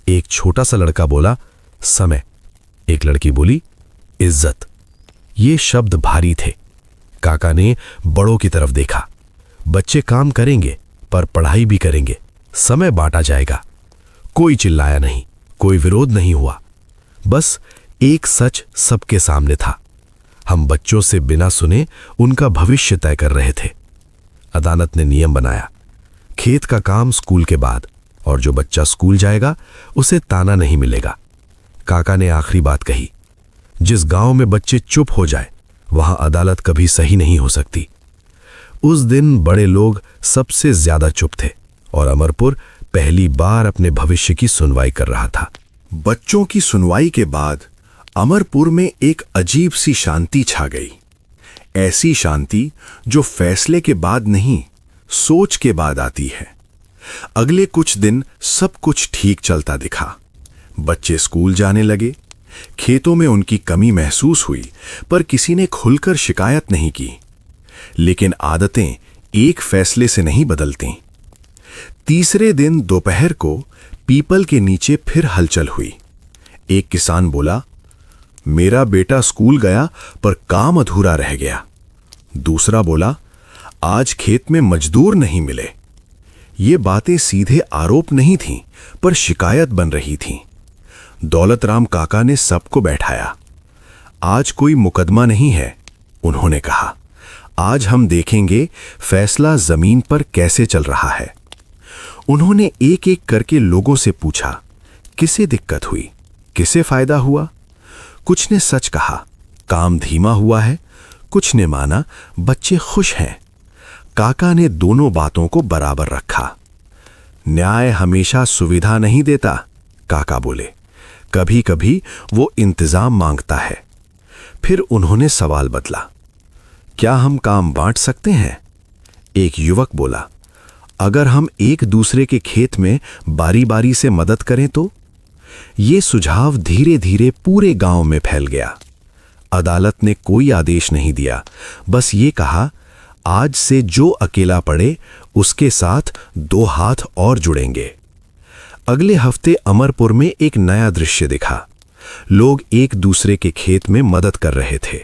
एक छोटा सा लड़का बोला, समय। एक लड़की बोली, इज्जत। ये शब्द भारी थे। काका ने बड़ों की तरफ देखा। बच्चे काम करेंगे पर पढ़ाई भी करेंगे, समय बांटा जाएगा। कोई चिल्लाया नहीं, कोई विरोध नहीं हुआ। बस एक सच सबके सामने था, हम बच्चों से बिना सुने उनका भविष्य तय कर रहे थे। अदालत ने नियम बनाया, खेत का काम स्कूल के बाद, और जो बच्चा स्कूल जाएगा उसे ताना नहीं मिलेगा। काका ने आखिरी बात कही, जिस गांव में बच्चे चुप हो जाए वहां अदालत कभी सही नहीं हो सकती। उस दिन बड़े लोग सबसे ज्यादा चुप थे और अमरपुर पहली बार अपने भविष्य की सुनवाई कर रहा था। बच्चों की सुनवाई के बाद अमरपुर में एक अजीब सी शांति छा गई। ऐसी शांति जो फैसले के बाद नहीं, सोच के बाद आती है। अगले कुछ दिन सब कुछ ठीक चलता दिखा। बच्चे स्कूल जाने लगे। खेतों में उनकी कमी महसूस हुई, पर किसी ने खुलकर शिकायत नहीं की। लेकिन आदतें एक फैसले से नहीं बदलती। तीसरे दिन दोपहर को पीपल के नीचे फिर हलचल हुई। एक किसान बोला, मेरा बेटा स्कूल गया पर काम अधूरा रह गया। दूसरा बोला, आज खेत में मजदूर नहीं मिले। ये बातें सीधे आरोप नहीं थीं, पर शिकायत बन रही थीं। दौलतराम काका ने सबको बैठाया। आज कोई मुकदमा नहीं है, उन्होंने कहा। आज हम देखेंगे फैसला जमीन पर कैसे चल रहा है। उन्होंने एक एक करके लोगों से पूछा, किसे दिक्कत हुई, किसे फायदा हुआ। कुछ ने सच कहा, काम धीमा हुआ है। कुछ ने माना, बच्चे खुश हैं। काका ने दोनों बातों को बराबर रखा। न्याय हमेशा सुविधा नहीं देता, काका बोले। कभी कभी वो इंतजाम मांगता है। फिर उन्होंने सवाल बदला, क्या हम काम बांट सकते हैं? एक युवक बोला, अगर हम एक दूसरे के खेत में बारी बारी से मदद करें तो? ये सुझाव धीरे धीरे पूरे गांव में फैल गया। अदालत ने कोई आदेश नहीं दिया, बस ये कहा, आज से जो अकेला पड़े उसके साथ 2 हाथ और जुड़ेंगे। अगले हफ्ते अमरपुर में एक नया दृश्य दिखा। लोग एक दूसरे के खेत में मदद कर रहे थे।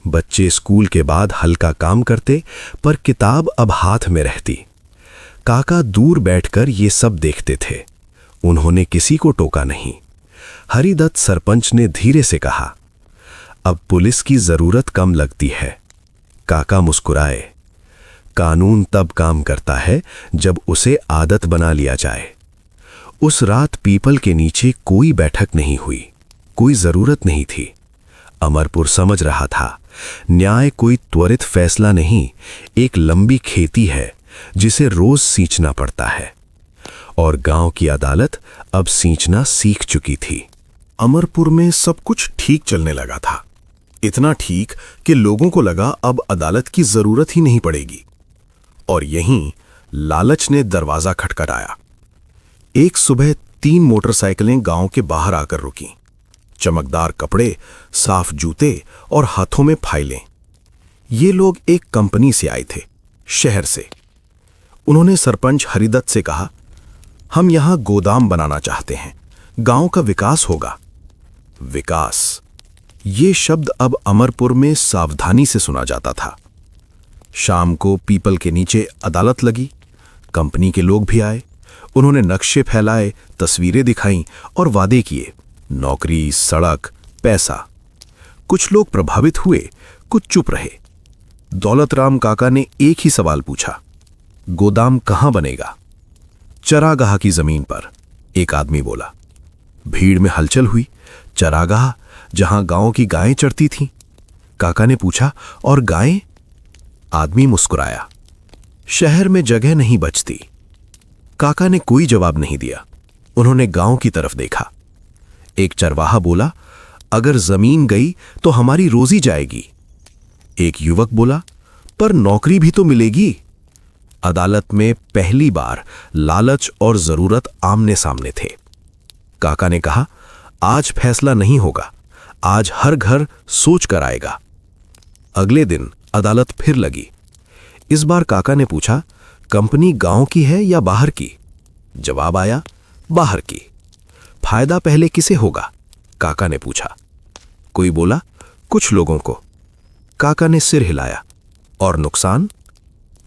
बच्चे स्कूल के बाद हल्का काम करते, पर किताब अब हाथ में रहती। काका दूर बैठकर ये सब देखते थे। उन्होंने किसी को टोका नहीं। हरिदत्त सरपंच ने धीरे से कहा, अब पुलिस की जरूरत कम लगती है। काका मुस्कुराए। कानून तब काम करता है जब उसे आदत बना लिया जाए। उस रात पीपल के नीचे कोई बैठक नहीं हुई, कोई जरूरत नहीं थी। अमरपुर समझ रहा था, न्याय कोई त्वरित फैसला नहीं, एक लंबी खेती है जिसे रोज सींचना पड़ता है। और गांव की अदालत अब सींचना सीख चुकी थी। अमरपुर में सब कुछ ठीक चलने लगा था। इतना ठीक कि लोगों को लगा अब अदालत की जरूरत ही नहीं पड़ेगी। और यहीं लालच ने दरवाजा खटखटाया। एक सुबह 3 मोटरसाइकिलें गांव के बाहर आकर रुकीं। चमकदार कपड़े, साफ जूते और हाथों में फाइलें। ये लोग एक कंपनी से आए थे, शहर से। उन्होंने सरपंच हरिदत्त से कहा, हम यहां गोदाम बनाना चाहते हैं, गांव का विकास होगा। विकास, ये शब्द अब अमरपुर में सावधानी से सुना जाता था। शाम को पीपल के नीचे अदालत लगी। कंपनी के लोग भी आए। उन्होंने नक्शे फैलाए, तस्वीरें दिखाईं और वादे किए, नौकरी, सड़क, पैसा। कुछ लोग प्रभावित हुए, कुछ चुप रहे। दौलतराम काका ने एक ही सवाल पूछा, गोदाम कहां बनेगा? चरागाह की जमीन पर, एक आदमी बोला। भीड़ में हलचल हुई। चरागाह, जहां गांव की गायें चरती थीं। काका ने पूछा, और गायें? आदमी मुस्कुराया, शहर में जगह नहीं बचती। काका ने कोई जवाब नहीं दिया। उन्होंने गांव की तरफ देखा। एक चरवाहा बोला, अगर जमीन गई तो हमारी रोजी जाएगी। एक युवक बोला, पर नौकरी भी तो मिलेगी। अदालत में पहली बार लालच और जरूरत आमने सामने थे। काका ने कहा, आज फैसला नहीं होगा, आज हर घर सोच कर आएगा। अगले दिन अदालत फिर लगी। इस बार काका ने पूछा, कंपनी गांव की है या बाहर की? जवाब आया, बाहर की। फायदा पहले किसे होगा? काका ने पूछा। कोई बोला, कुछ लोगों को। काका ने सिर हिलाया। और नुकसान?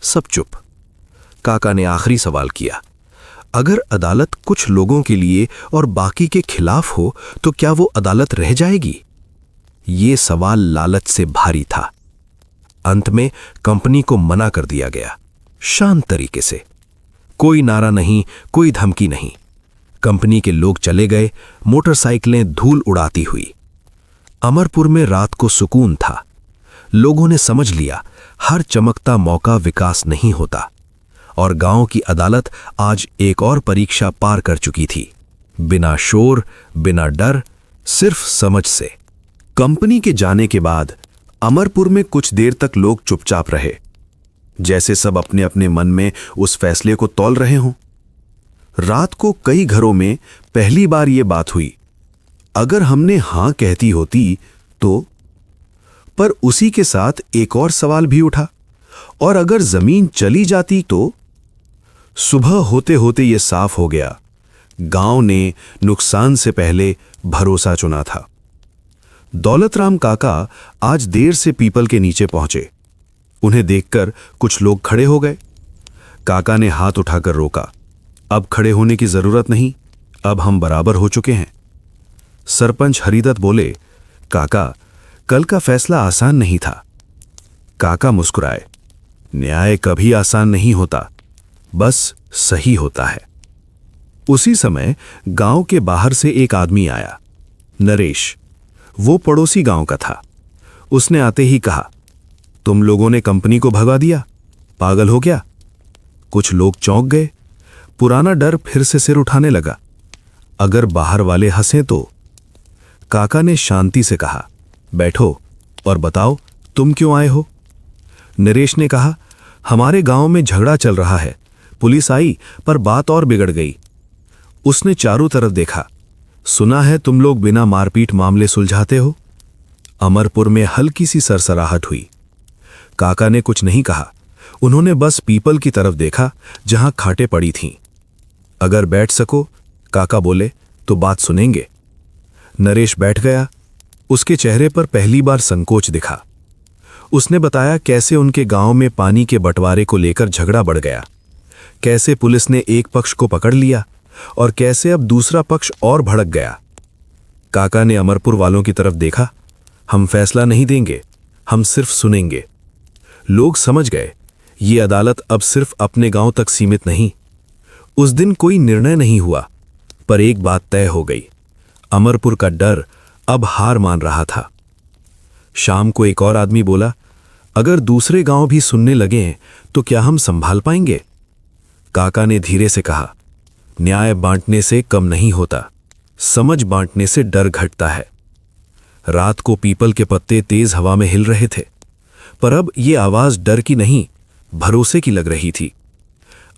सब चुप। काका ने आखिरी सवाल किया, अगर अदालत कुछ लोगों के लिए और बाकी के खिलाफ हो तो क्या वो अदालत रह जाएगी? ये सवाल लालच से भारी था। अंत में कंपनी को मना कर दिया गया, शांत तरीके से। कोई नारा नहीं, कोई धमकी नहीं। कंपनी के लोग चले गए, मोटरसाइकिलें धूल उड़ाती हुई। अमरपुर में रात को सुकून था। लोगों ने समझ लिया, हर चमकता मौका विकास नहीं होता। और गांव की अदालत आज एक और परीक्षा पार कर चुकी थी, बिना शोर, बिना डर, सिर्फ समझ से। कंपनी के जाने के बाद अमरपुर में कुछ देर तक लोग चुपचाप रहे, जैसे सब अपने अपने मन में उस फैसले को तौल रहे हों। रात को कई घरों में पहली बार ये बात हुई, अगर हमने हां कहती होती तो। पर उसी के साथ एक और सवाल भी उठा, और अगर जमीन चली जाती तो? सुबह होते होते यह साफ हो गया, गांव ने नुकसान से पहले भरोसा चुना था। दौलतराम काका आज देर से पीपल के नीचे पहुंचे। उन्हें देखकर कुछ लोग खड़े हो गए। काका ने हाथ उठाकर रोका, अब खड़े होने की जरूरत नहीं, अब हम बराबर हो चुके हैं। सरपंच हरिदत्त बोले, काका, कल का फैसला आसान नहीं था। काका मुस्कुराए, न्याय कभी आसान नहीं होता, बस सही होता है। उसी समय गांव के बाहर से एक आदमी आया, नरेश। वो पड़ोसी गांव का था। उसने आते ही कहा, तुम लोगों ने कंपनी को भगा दिया, पागल हो गया? कुछ लोग चौंक गए। पुराना डर फिर से सिर उठाने लगा, अगर बाहर वाले हंसे तो? काका ने शांति से कहा, बैठो और बताओ तुम क्यों आए हो? नरेश ने कहा, हमारे गांव में झगड़ा चल रहा है, पुलिस आई पर बात और बिगड़ गई। उसने चारों तरफ देखा, सुना है तुम लोग बिना मारपीट मामले सुलझाते हो। अमरपुर में हल्की सी सरसराहट हुई। काका ने कुछ नहीं कहा, उन्होंने बस पीपल की तरफ देखा जहां खाटें पड़ी थीं। अगर बैठ सको, काका बोले, तो बात सुनेंगे। नरेश बैठ गया। उसके चेहरे पर पहली बार संकोच दिखा। उसने बताया कैसे उनके गांव में पानी के बंटवारे को लेकर झगड़ा बढ़ गया, कैसे पुलिस ने एक पक्ष को पकड़ लिया और कैसे अब दूसरा पक्ष और भड़क गया। काका ने अमरपुर वालों की तरफ देखा, हम फैसला नहीं देंगे, हम सिर्फ सुनेंगे। लोग समझ गए, ये अदालत अब सिर्फ अपने गांव तक सीमित नहीं। उस दिन कोई निर्णय नहीं हुआ, पर एक बात तय हो गई, अमरपुर का डर अब हार मान रहा था। शाम को एक और आदमी बोला, अगर दूसरे गांव भी सुनने लगे तो क्या हम संभाल पाएंगे? काका ने धीरे से कहा, न्याय बांटने से कम नहीं होता, समझ बांटने से डर घटता है। रात को पीपल के पत्ते तेज हवा में हिल रहे थे, पर अब ये आवाज डर की नहीं, भरोसे की लग रही थी।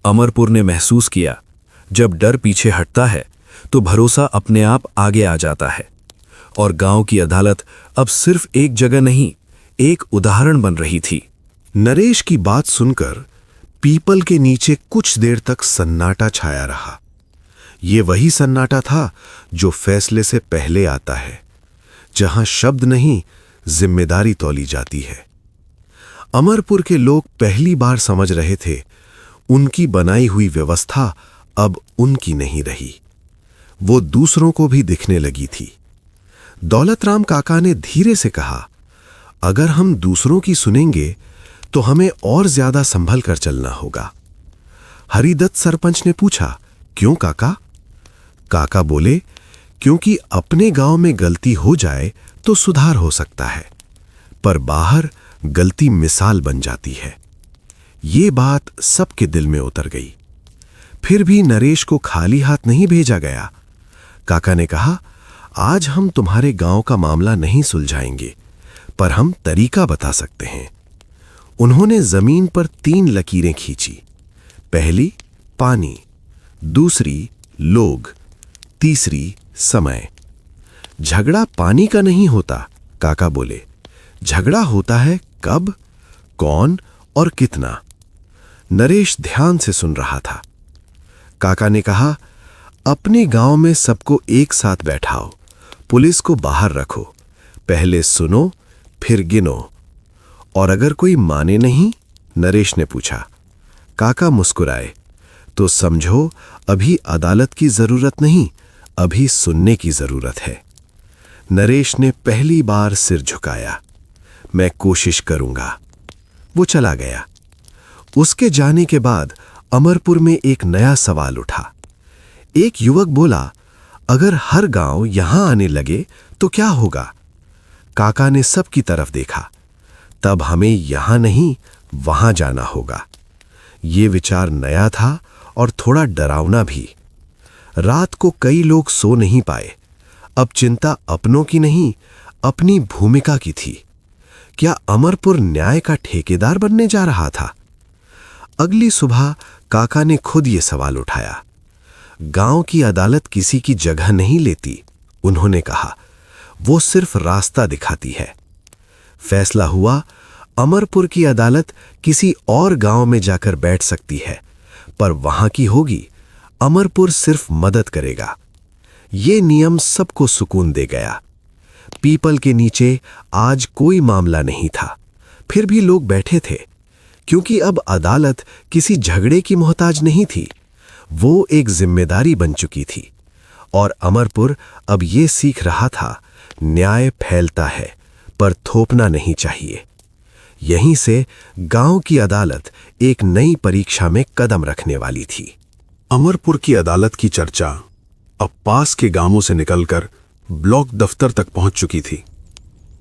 अमरपुर ने महसूस किया, जब डर पीछे हटता है तो भरोसा अपने आप आगे आ जाता है। और गांव की अदालत अब सिर्फ एक जगह नहीं, एक उदाहरण बन रही थी। नरेश की बात सुनकर पीपल के नीचे कुछ देर तक सन्नाटा छाया रहा। ये वही सन्नाटा था जो फैसले से पहले आता है, जहां शब्द नहीं जिम्मेदारी तौली जाती है। अमरपुर के लोग पहली बार समझ रहे थे उनकी बनाई हुई व्यवस्था अब उनकी नहीं रही, वो दूसरों को भी दिखने लगी थी। दौलतराम काका ने धीरे से कहा, अगर हम दूसरों की सुनेंगे तो हमें और ज्यादा संभल कर चलना होगा। हरिदत्त सरपंच ने पूछा, क्यों काका? काका बोले, क्योंकि अपने गांव में गलती हो जाए तो सुधार हो सकता है, पर बाहर गलती मिसाल बन जाती है। ये बात सबके दिल में उतर गई। फिर भी नरेश को खाली हाथ नहीं भेजा गया। काका ने कहा, आज हम तुम्हारे गांव का मामला नहीं सुलझाएंगे, पर हम तरीका बता सकते हैं। उन्होंने जमीन पर 3 लकीरें खींची। पहली पानी, दूसरी लोग, तीसरी समय। झगड़ा पानी का नहीं होता, काका बोले। झगड़ा होता है कब, कौन और कितना। नरेश ध्यान से सुन रहा था। काका ने कहा, अपने गांव में सबको एक साथ बैठाओ, पुलिस को बाहर रखो, पहले सुनो फिर गिनो। और अगर कोई माने नहीं, नरेश ने पूछा। काका मुस्कुराए, तो समझो अभी अदालत की जरूरत नहीं, अभी सुनने की जरूरत है। नरेश ने पहली बार सिर झुकाया। मैं कोशिश करूंगा। वो चला गया। उसके जाने के बाद अमरपुर में एक नया सवाल उठा। एक युवक बोला, अगर हर गांव यहां आने लगे तो क्या होगा? काका ने सबकी तरफ देखा। तब हमें यहां नहीं वहां जाना होगा। ये विचार नया था और थोड़ा डरावना भी। रात को कई लोग सो नहीं पाए। अब चिंता अपनों की नहीं, अपनी भूमिका की थी। क्या अमरपुर न्याय का ठेकेदार बनने जा रहा था? अगली सुबह काका ने खुद ये सवाल उठाया। गांव की अदालत किसी की जगह नहीं लेती, उन्होंने कहा, वो सिर्फ रास्ता दिखाती है। फैसला हुआ, अमरपुर की अदालत किसी और गांव में जाकर बैठ सकती है, पर वहां की होगी, अमरपुर सिर्फ मदद करेगा। ये नियम सबको सुकून दे गया। पीपल के नीचे आज कोई मामला नहीं था, फिर भी लोग बैठे थे, क्योंकि अब अदालत किसी झगड़े की मोहताज नहीं थी, वो एक जिम्मेदारी बन चुकी थी। और अमरपुर अब ये सीख रहा था, न्याय फैलता है पर थोपना नहीं चाहिए। यहीं से गांव की अदालत एक नई परीक्षा में कदम रखने वाली थी। अमरपुर की अदालत की चर्चा अब पास के गांवों से निकलकर ब्लॉक दफ्तर तक पहुंच चुकी थी,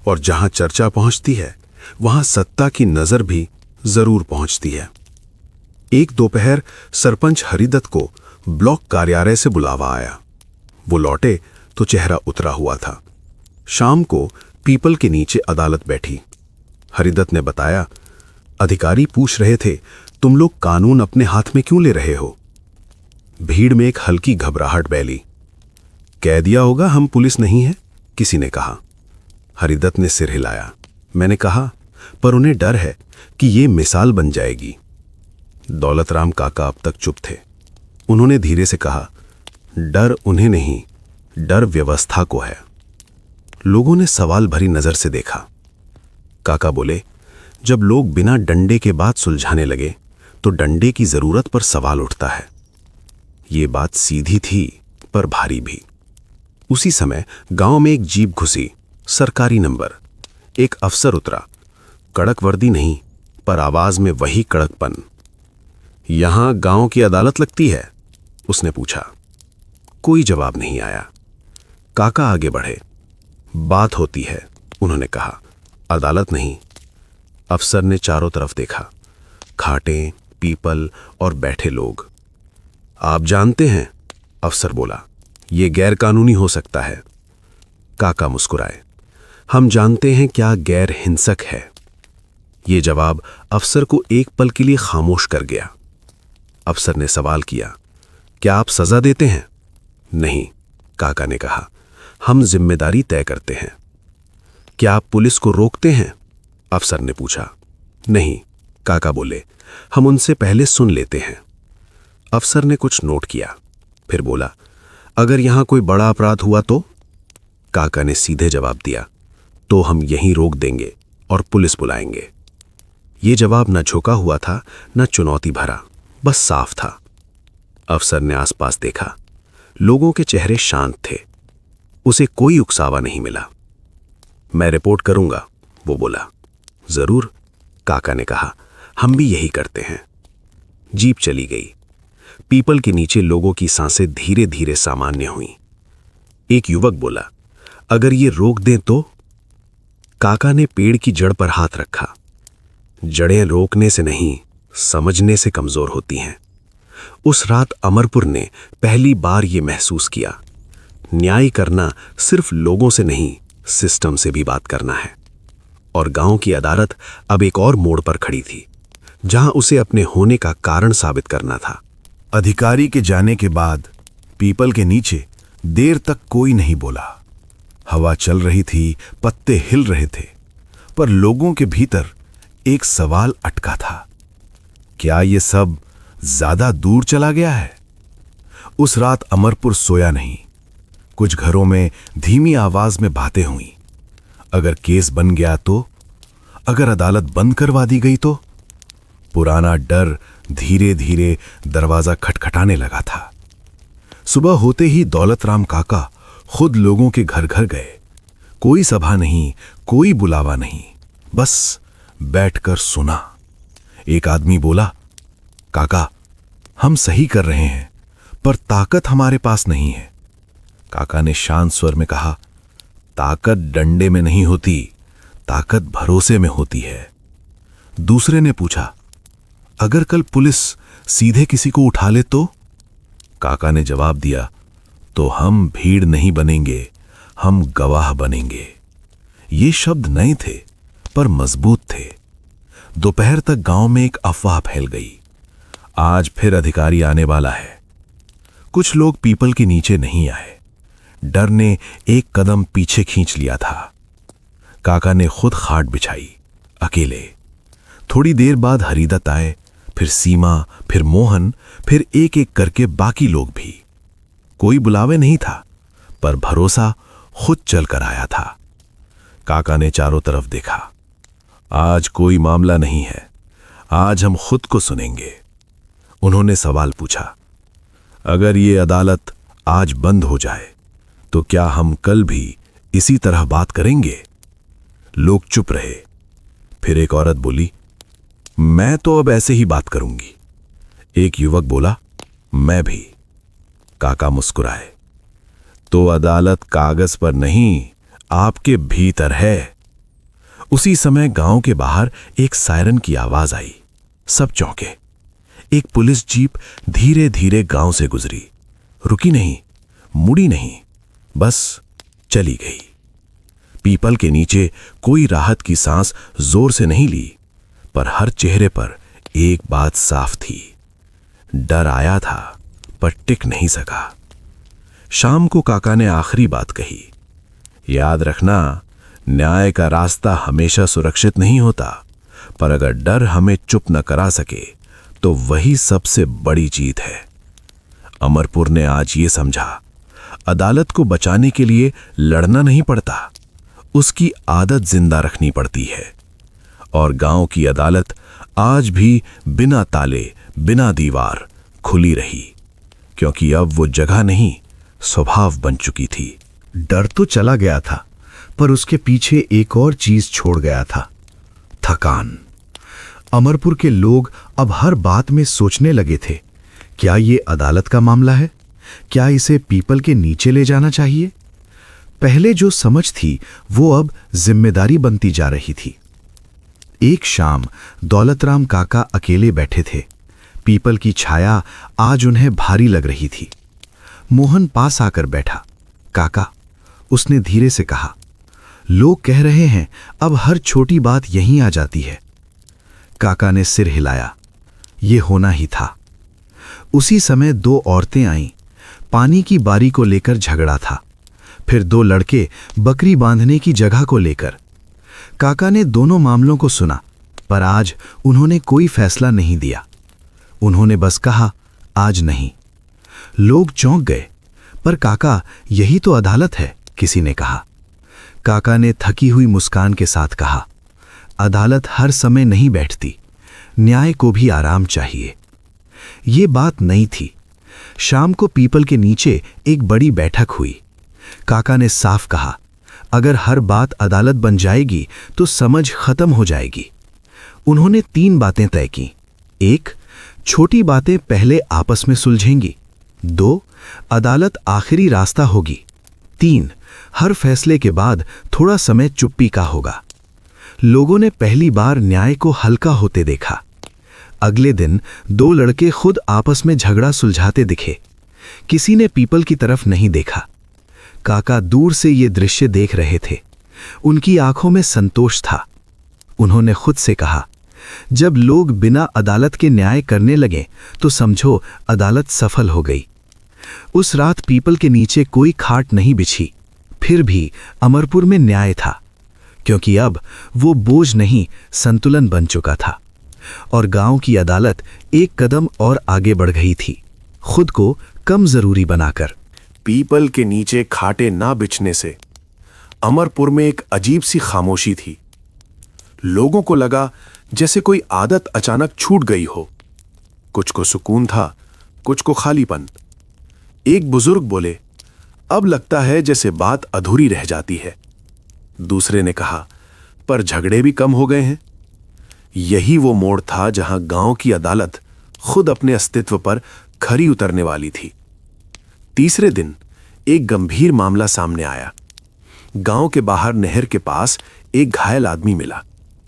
और जहां चर्चा पहुंचती है वहां सत्ता की नजर भी जरूर पहुंचती है। एक दोपहर सरपंच हरिदत्त को ब्लॉक कार्यालय से बुलावा आया। वो लौटे तो चेहरा उतरा हुआ था। शाम को पीपल के नीचे अदालत बैठी। हरिदत्त ने बताया, अधिकारी पूछ रहे थे, तुम लोग कानून अपने हाथ में क्यों ले रहे हो? भीड़ में एक हल्की घबराहट फैली। कह दिया होगा हम पुलिस नहीं है, किसी ने कहा। हरिदत्त ने सिर हिलाया। मैंने कहा, पर उन्हें डर है कि ये मिसाल बन जाएगी। दौलतराम काका अब तक चुप थे। उन्होंने धीरे से कहा, डर उन्हें नहीं, डर व्यवस्था को है। लोगों ने सवाल भरी नजर से देखा। काका बोले, जब लोग बिना डंडे के बात सुलझाने लगे तो डंडे की जरूरत पर सवाल उठता है। ये बात सीधी थी पर भारी भी। उसी समय गांव में एक जीप घुसी, सरकारी नंबर। एक अफसर उतरा, कड़क वर्दी नहीं पर आवाज में वही कड़कपन। यहां गांव की अदालत लगती है? उसने पूछा। कोई जवाब नहीं आया। काका आगे बढ़े। बात होती है, उन्होंने कहा, अदालत नहीं। अफसर ने चारों तरफ देखा, खाटें, पीपल और बैठे लोग। आप जानते हैं, अफसर बोला, यह गैर कानूनी हो सकता है। काका मुस्कुराए। हम जानते हैं क्या गैर हिंसक है। यह जवाब अफसर को एक पल के लिए खामोश कर गया। अफसर ने सवाल किया, क्या आप सजा देते हैं? नहीं, काका ने कहा, हम जिम्मेदारी तय करते हैं। क्या आप पुलिस को रोकते हैं? अफसर ने पूछा। नहीं, काका बोले, हम उनसे पहले सुन लेते हैं। अफसर ने कुछ नोट किया, फिर बोला, अगर यहां कोई बड़ा अपराध हुआ तो? काका ने सीधे जवाब दिया, तो हम यहीं रोक देंगे और पुलिस बुलाएंगे। ये जवाब न झुका हुआ था न चुनौती भरा, बस साफ था। अफसर ने आसपास देखा, लोगों के चेहरे शांत थे, उसे कोई उकसावा नहीं मिला। मैं रिपोर्ट करूंगा, वो बोला। जरूर, काका ने कहा, हम भी यही करते हैं। जीप चली गई। पीपल के नीचे लोगों की सांसें धीरे धीरे सामान्य हुईं। एक युवक बोला, अगर ये रोक दें तो? काका ने पेड़ की जड़ पर हाथ रखा। जड़ें रोकने से नहीं, समझने से कमजोर होती हैं। उस रात अमरपुर ने पहली बार ये महसूस किया, न्याय करना सिर्फ लोगों से नहीं, सिस्टम से भी बात करना है। और गांव की अदालत अब एक और मोड़ पर खड़ी थी, जहां उसे अपने होने का कारण साबित करना था। अधिकारी के जाने के बाद पीपल के नीचे देर तक कोई नहीं बोला। हवा चल रही थी, पत्ते हिल रहे थे, पर लोगों के भीतर एक सवाल अटका था, क्या ये सब ज्यादा दूर चला गया है? उस रात अमरपुर सोया नहीं। कुछ घरों में धीमी आवाज में बातें हुई। अगर केस बन गया तो? अगर अदालत बंद करवा दी गई तो? पुराना डर धीरे धीरे दरवाजा खटखटाने लगा था। सुबह होते ही दौलतराम काका खुद लोगों के घर घर गए। कोई सभा नहीं, कोई बुलावा नहीं, बस बैठकर सुना। एक आदमी बोला, काका, हम सही कर रहे हैं, पर ताकत हमारे पास नहीं है। काका ने शांत स्वर में कहा, ताकत डंडे में नहीं होती, ताकत भरोसे में होती है। दूसरे ने पूछा, अगर कल पुलिस सीधे किसी को उठा ले तो? काका ने जवाब दिया, तो हम भीड़ नहीं बनेंगे, हम गवाह बनेंगे। ये शब्द नए थे, पर मजबूत थे। दोपहर तक गांव में एक अफवाह फैल गई, आज फिर अधिकारी आने वाला है। कुछ लोग पीपल के नीचे नहीं आए। डर ने एक कदम पीछे खींच लिया था। काका ने खुद खाट बिछाई, अकेले। थोड़ी देर बाद हरिदत्त आए, फिर सीमा, फिर मोहन, फिर एक एक करके बाकी लोग भी। कोई बुलावे नहीं था, पर भरोसा खुद चलकर आया था। काका ने चारों तरफ देखा। आज कोई मामला नहीं है, आज हम खुद को सुनेंगे। उन्होंने सवाल पूछा, अगर ये अदालत आज बंद हो जाए तो क्या हम कल भी इसी तरह बात करेंगे? लोग चुप रहे। फिर एक औरत बोली, मैं तो अब ऐसे ही बात करूंगी। एक युवक बोला, मैं भी। काका मुस्कुराए, तो अदालत कागज पर नहीं, आपके भीतर है। उसी समय गांव के बाहर एक सायरन की आवाज आई। सब चौंके। एक पुलिस जीप धीरे धीरे गांव से गुजरी, रुकी नहीं, मुड़ी नहीं, बस चली गई। पीपल के नीचे कोई राहत की सांस जोर से नहीं ली, पर हर चेहरे पर एक बात साफ थी, डर आया था पर टिक नहीं सका। शाम को काका ने आखिरी बात कही, याद रखना, न्याय का रास्ता हमेशा सुरक्षित नहीं होता, पर अगर डर हमें चुप न करा सके तो वही सबसे बड़ी जीत है। अमरपुर ने आज ये समझा, अदालत को बचाने के लिए लड़ना नहीं पड़ता, उसकी आदत जिंदा रखनी पड़ती है। और गांव की अदालत आज भी बिना ताले, बिना दीवार खुली रही, क्योंकि अब वो जगह नहीं, स्वभाव बन चुकी थी। डर तो चला गया था, पर उसके पीछे एक और चीज छोड़ गया था, थकान। अमरपुर के लोग अब हर बात में सोचने लगे थे, क्या ये अदालत का मामला है? क्या इसे पीपल के नीचे ले जाना चाहिए? पहले जो समझ थी वो अब जिम्मेदारी बनती जा रही थी। एक शाम दौलतराम काका अकेले बैठे थे। पीपल की छाया आज उन्हें भारी लग रही थी। मोहन पास आकर बैठा। काका, उसने धीरे से कहा, लोग कह रहे हैं अब हर छोटी बात यहीं आ जाती है। काका ने सिर हिलाया, ये होना ही था। उसी समय दो औरतें आईं। पानी की बारी को लेकर झगड़ा था, फिर दो लड़के बकरी बांधने की जगह को लेकर। काका ने दोनों मामलों को सुना, पर आज उन्होंने कोई फैसला नहीं दिया। उन्होंने बस कहा, आज नहीं। लोग चौंक गए। पर काका, यही तो अदालत है, किसी ने कहा। काका ने थकी हुई मुस्कान के साथ कहा, अदालत हर समय नहीं बैठती, न्याय को भी आराम चाहिए। ये बात नई थी। शाम को पीपल के नीचे एक बड़ी बैठक हुई। काका ने साफ कहा, अगर हर बात अदालत बन जाएगी तो समझ खत्म हो जाएगी। उन्होंने 3 बातें तय की। 1, छोटी बातें पहले आपस में सुलझेंगी। 2, अदालत आखिरी रास्ता होगी। 3, हर फैसले के बाद थोड़ा समय चुप्पी का होगा। लोगों ने पहली बार न्याय को हल्का होते देखा। अगले दिन 2 लड़के खुद आपस में झगड़ा सुलझाते दिखे। किसी ने पीपल की तरफ नहीं देखा। काका दूर से ये दृश्य देख रहे थे। उनकी आंखों में संतोष था। उन्होंने खुद से कहा, जब लोग बिना अदालत के न्याय करने लगे तो समझो अदालत सफल हो गई। उस रात पीपल के नीचे कोई खाट नहीं बिछी। फिर भी अमरपुर में न्याय था, क्योंकि अब वो बोझ नहीं, संतुलन बन चुका था। और गांव की अदालत एक कदम और आगे बढ़ गई थी, खुद को कम जरूरी बनाकर। पीपल के नीचे खाटे ना बिछने से अमरपुर में एक अजीब सी खामोशी थी। लोगों को लगा जैसे कोई आदत अचानक छूट गई हो। कुछ को सुकून था, कुछ को खालीपन। एक बुजुर्ग बोले, अब लगता है जैसे बात अधूरी रह जाती है। दूसरे ने कहा, पर झगड़े भी कम हो गए हैं। यही वो मोड़ था जहां गांव की अदालत खुद अपने अस्तित्व पर खरी उतरने वाली थी। तीसरे दिन एक गंभीर मामला सामने आया। गांव के बाहर नहर के पास एक घायल आदमी मिला,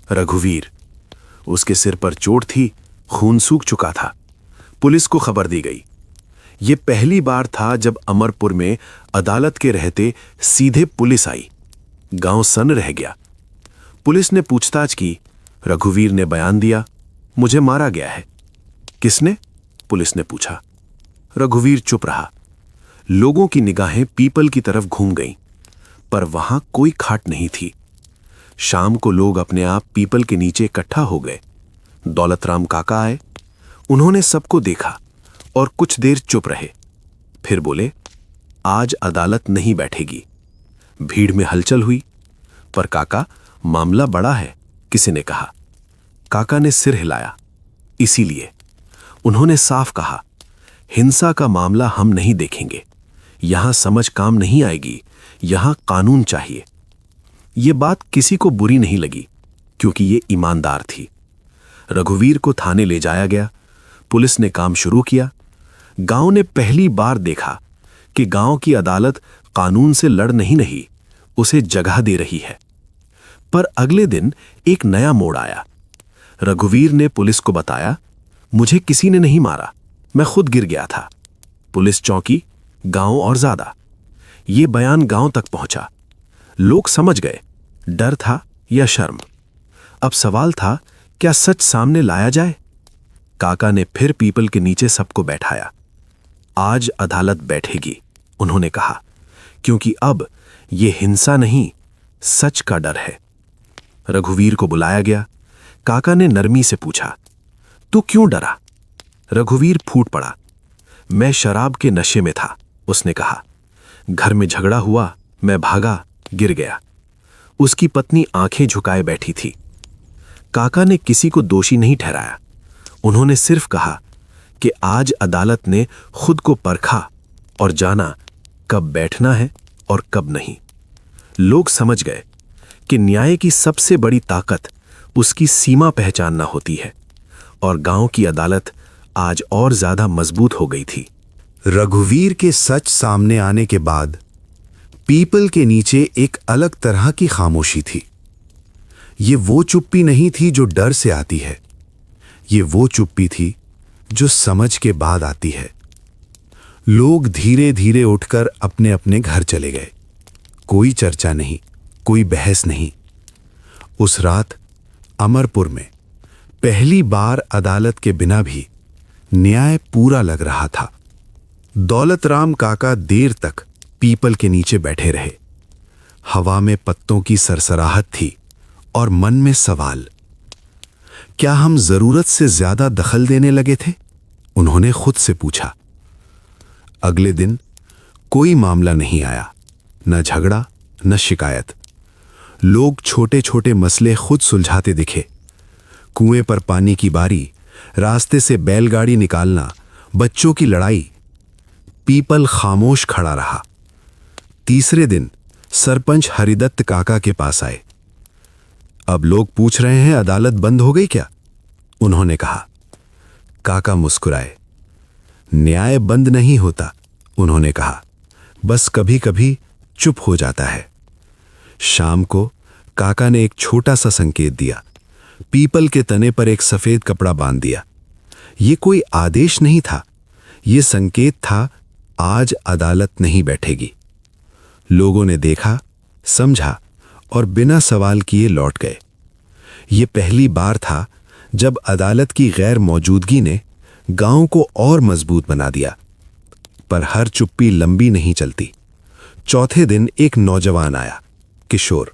रघुवीर। उसके सिर पर चोट थी, खून सूख चुका था। पुलिस को खबर दी गई। यह पहली बार था जब अमरपुर में अदालत के रहते सीधे पुलिस आई। गांव सन्न रह गया। पुलिस ने पूछताछ की। रघुवीर ने बयान दिया, मुझे मारा गया है। किसने? पुलिस ने पूछा। रघुवीर चुप रहा। लोगों की निगाहें पीपल की तरफ घूम गईं, पर वहां कोई खाट नहीं थी। शाम को लोग अपने आप पीपल के नीचे इकट्ठा हो गए। दौलतराम काका आए। उन्होंने सबको देखा और कुछ देर चुप रहे। फिर बोले, आज अदालत नहीं बैठेगी। भीड़ में हलचल हुई। पर काका, मामला बड़ा है, किसी ने कहा। काका ने सिर हिलाया। इसीलिए उन्होंने साफ कहा, हिंसा का मामला हम नहीं देखेंगे। यहां समझ काम नहीं आएगी, यहां कानून चाहिए। यह बात किसी को बुरी नहीं लगी, क्योंकि यह ईमानदार थी। रघुवीर को थाने ले जाया गया। पुलिस ने काम शुरू किया। गांव ने पहली बार देखा कि गांव की अदालत कानून से लड़ नहीं रही, उसे जगह दे रही है। पर अगले दिन एक नया मोड़ आया। रघुवीर ने पुलिस को बताया, मुझे किसी ने नहीं मारा, मैं खुद गिर गया था। पुलिस चौंकी, गांव और ज्यादा। यह बयान गांव तक पहुंचा। लोग समझ गए, डर था या शर्म। अब सवाल था, क्या सच सामने लाया जाए? काका ने फिर पीपल के नीचे सबको बैठाया। आज अदालत बैठेगी, उन्होंने कहा, क्योंकि अब यह हिंसा नहीं, सच का डर है। रघुवीर को बुलाया गया। काका ने नरमी से पूछा, तू क्यों डरा? रघुवीर फूट पड़ा। मैं शराब के नशे में था, उसने कहा। घर में झगड़ा हुआ, मैं भागा, गिर गया। उसकी पत्नी आंखें झुकाए बैठी थी। काका ने किसी को दोषी नहीं ठहराया। उन्होंने सिर्फ कहा कि आज अदालत ने खुद को परखा और जाना कब बैठना है और कब नहीं। लोग समझ गए कि न्याय की सबसे बड़ी ताकत उसकी सीमा पहचानना होती है, और गांव की अदालत आज और ज्यादा मजबूत हो गई थी। रघुवीर के सच सामने आने के बाद पीपल के नीचे एक अलग तरह की खामोशी थी। ये वो चुप्पी नहीं थी जो डर से आती है, ये वो चुप्पी थी जो समझ के बाद आती है। लोग धीरे धीरे उठकर अपने अपने घर चले गए। कोई चर्चा नहीं, कोई बहस नहीं। उस रात अमरपुर में पहली बार अदालत के बिना भी न्याय पूरा लग रहा था। दौलतराम काका देर तक पीपल के नीचे बैठे रहे। हवा में पत्तों की सरसराहट थी और मन में सवाल, क्या हम जरूरत से ज्यादा दखल देने लगे थे? उन्होंने खुद से पूछा। अगले दिन कोई मामला नहीं आया, न झगड़ा न शिकायत। लोग छोटे छोटे मसले खुद सुलझाते दिखे। कुएं पर पानी की बारी, रास्ते से बैलगाड़ी निकालना, बच्चों की लड़ाई। पीपल खामोश खड़ा रहा। तीसरे दिन सरपंच हरिदत्त काका के पास आए। अब लोग पूछ रहे हैं अदालत बंद हो गई क्या? उन्होंने कहा। काका मुस्कुराए। न्याय बंद नहीं होता, उन्होंने कहा, बस कभी कभी चुप हो जाता है। शाम को काका ने एक छोटा सा संकेत दिया। पीपल के तने पर एक सफेद कपड़ा बांध दिया। ये कोई आदेश नहीं था, ये संकेत था, आज अदालत नहीं बैठेगी। लोगों ने देखा, समझा और बिना सवाल किए लौट गए। ये पहली बार था जब अदालत की गैर मौजूदगी ने गांव को और मजबूत बना दिया। पर हर चुप्पी लंबी नहीं चलती। चौथे दिन एक नौजवान आया, किशोर।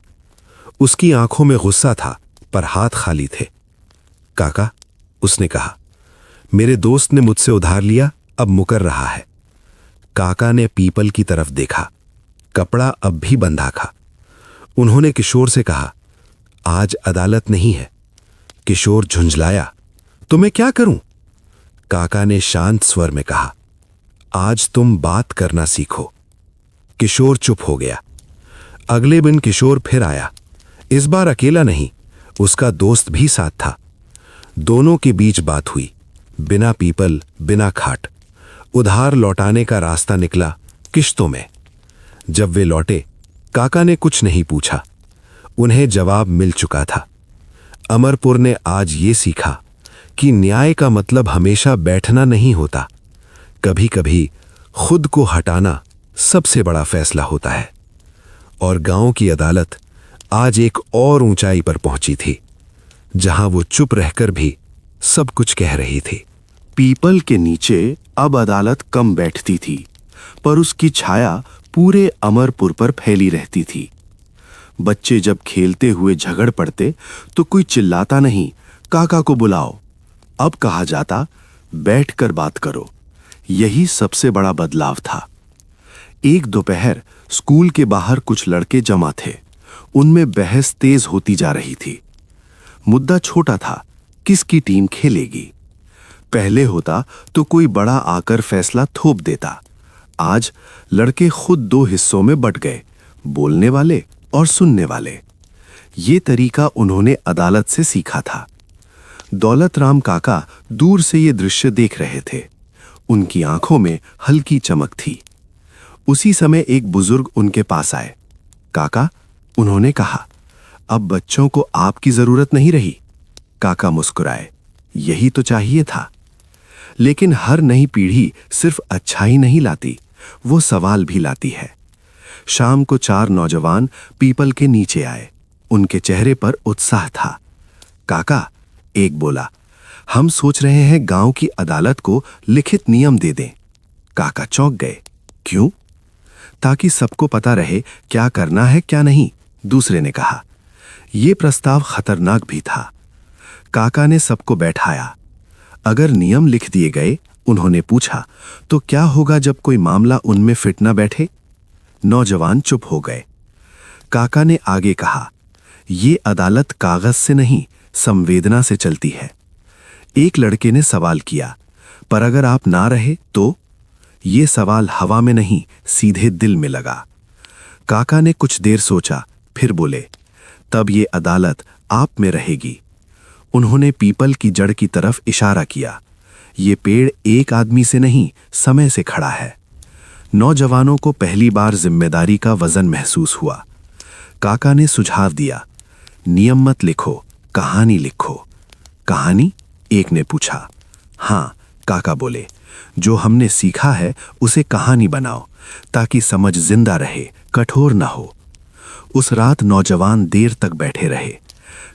उसकी आंखों में गुस्सा था पर हाथ खाली थे। काका, उसने कहा, मेरे दोस्त ने मुझसे उधार लिया, अब मुकर रहा है। काका ने पीपल की तरफ देखा। कपड़ा अब भी बंधा था। उन्होंने किशोर से कहा, आज अदालत नहीं है। किशोर झुंझलाया, तो मैं क्या करूं? काका ने शांत स्वर में कहा, आज तुम बात करना सीखो। किशोर चुप हो गया। अगले दिन किशोर फिर आया। इस बार अकेला नहीं, उसका दोस्त भी साथ था। दोनों के बीच बात हुई, बिना पीपल, बिना खाट। उधार लौटाने का रास्ता निकला किश्तों में। जब वे लौटे, काका ने कुछ नहीं पूछा। उन्हें जवाब मिल चुका था। अमरपुर ने आज ये सीखा कि न्याय का मतलब हमेशा बैठना नहीं होता। कभी कभी खुद को हटाना सबसे बड़ा फैसला होता है। और गांव की अदालत आज एक और ऊंचाई पर पहुंची थी, जहां वो चुप रहकर भी सब कुछ कह रही थी। पीपल के नीचे अब अदालत कम बैठती थी, पर उसकी छाया पूरे अमरपुर पर फैली रहती थी। बच्चे जब खेलते हुए झगड़ पड़ते तो कोई चिल्लाता नहीं, काका को बुलाओ। अब कहा जाता, बैठकर बात करो। यही सबसे बड़ा बदलाव था। एक दोपहर स्कूल के बाहर कुछ लड़के जमा थे। उनमें बहस तेज होती जा रही थी। मुद्दा छोटा था, किसकी टीम खेलेगी। पहले होता तो कोई बड़ा आकर फैसला थोप देता। आज लड़के खुद दो हिस्सों में बंट गए, बोलने वाले और सुनने वाले। ये तरीका उन्होंने अदालत से सीखा था। दौलत राम काका दूर से ये दृश्य देख रहे थे। उनकी आंखों में हल्की चमक थी। उसी समय एक बुजुर्ग उनके पास आए। काका, उन्होंने कहा, अब बच्चों को आपकी जरूरत नहीं रही। काका मुस्कुराए, यही तो चाहिए था। लेकिन हर नई पीढ़ी सिर्फ अच्छाई नहीं लाती, वो सवाल भी लाती है। शाम को 4 नौजवान पीपल के नीचे आए। उनके चेहरे पर उत्साह था। काका, एक बोला, हम सोच रहे हैं गांव की अदालत को लिखित नियम दे दें। काका चौंक गए। क्यों? ताकि सबको पता रहे क्या करना है क्या नहीं, दूसरे ने कहा। यह प्रस्ताव खतरनाक भी था। काका ने सबको बैठाया। अगर नियम लिख दिए गए, उन्होंने पूछा, तो क्या होगा जब कोई मामला उनमें फिट न बैठे? नौजवान चुप हो गए। काका ने आगे कहा, यह अदालत कागज से नहीं, संवेदना से चलती है। एक लड़के ने सवाल किया, पर अगर आप ना रहे तो? ये सवाल हवा में नहीं, सीधे दिल में लगा। काका ने कुछ देर सोचा, फिर बोले, तब ये अदालत आप में रहेगी। उन्होंने पीपल की जड़ की तरफ इशारा किया। ये पेड़ एक आदमी से नहीं, समय से खड़ा है। नौजवानों को पहली बार जिम्मेदारी का वजन महसूस हुआ। काका ने सुझाव दिया, नियम मत लिखो, कहानी लिखो। कहानी? एक ने पूछा। हाँ, काका बोले, जो हमने सीखा है उसे कहानी बनाओ, ताकि समझ जिंदा रहे, कठोर ना हो। उस रात नौजवान देर तक बैठे रहे,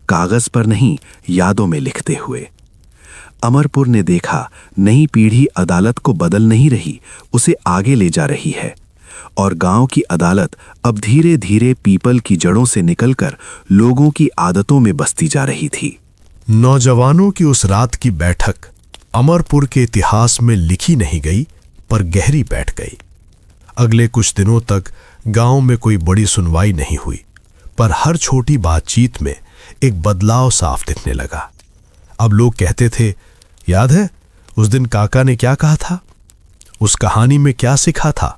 कागज पर नहीं, यादों में लिखते हुए। अमरपुर ने देखा, नई पीढ़ी अदालत को बदल नहीं रही, उसे आगे ले जा रही है। और गांव की अदालत अब धीरे धीरे पीपल की जड़ों से निकलकर लोगों की आदतों में बसती जा रही थी। नौजवानों की उस रात की बैठक अमरपुर के इतिहास में लिखी नहीं गई, पर गहरी बैठ गई। अगले कुछ दिनों तक गांव में कोई बड़ी सुनवाई नहीं हुई, पर हर छोटी बातचीत में एक बदलाव साफ दिखने लगा। अब लोग कहते थे, याद है उस दिन काका ने क्या कहा था, उस कहानी में क्या सिखा था।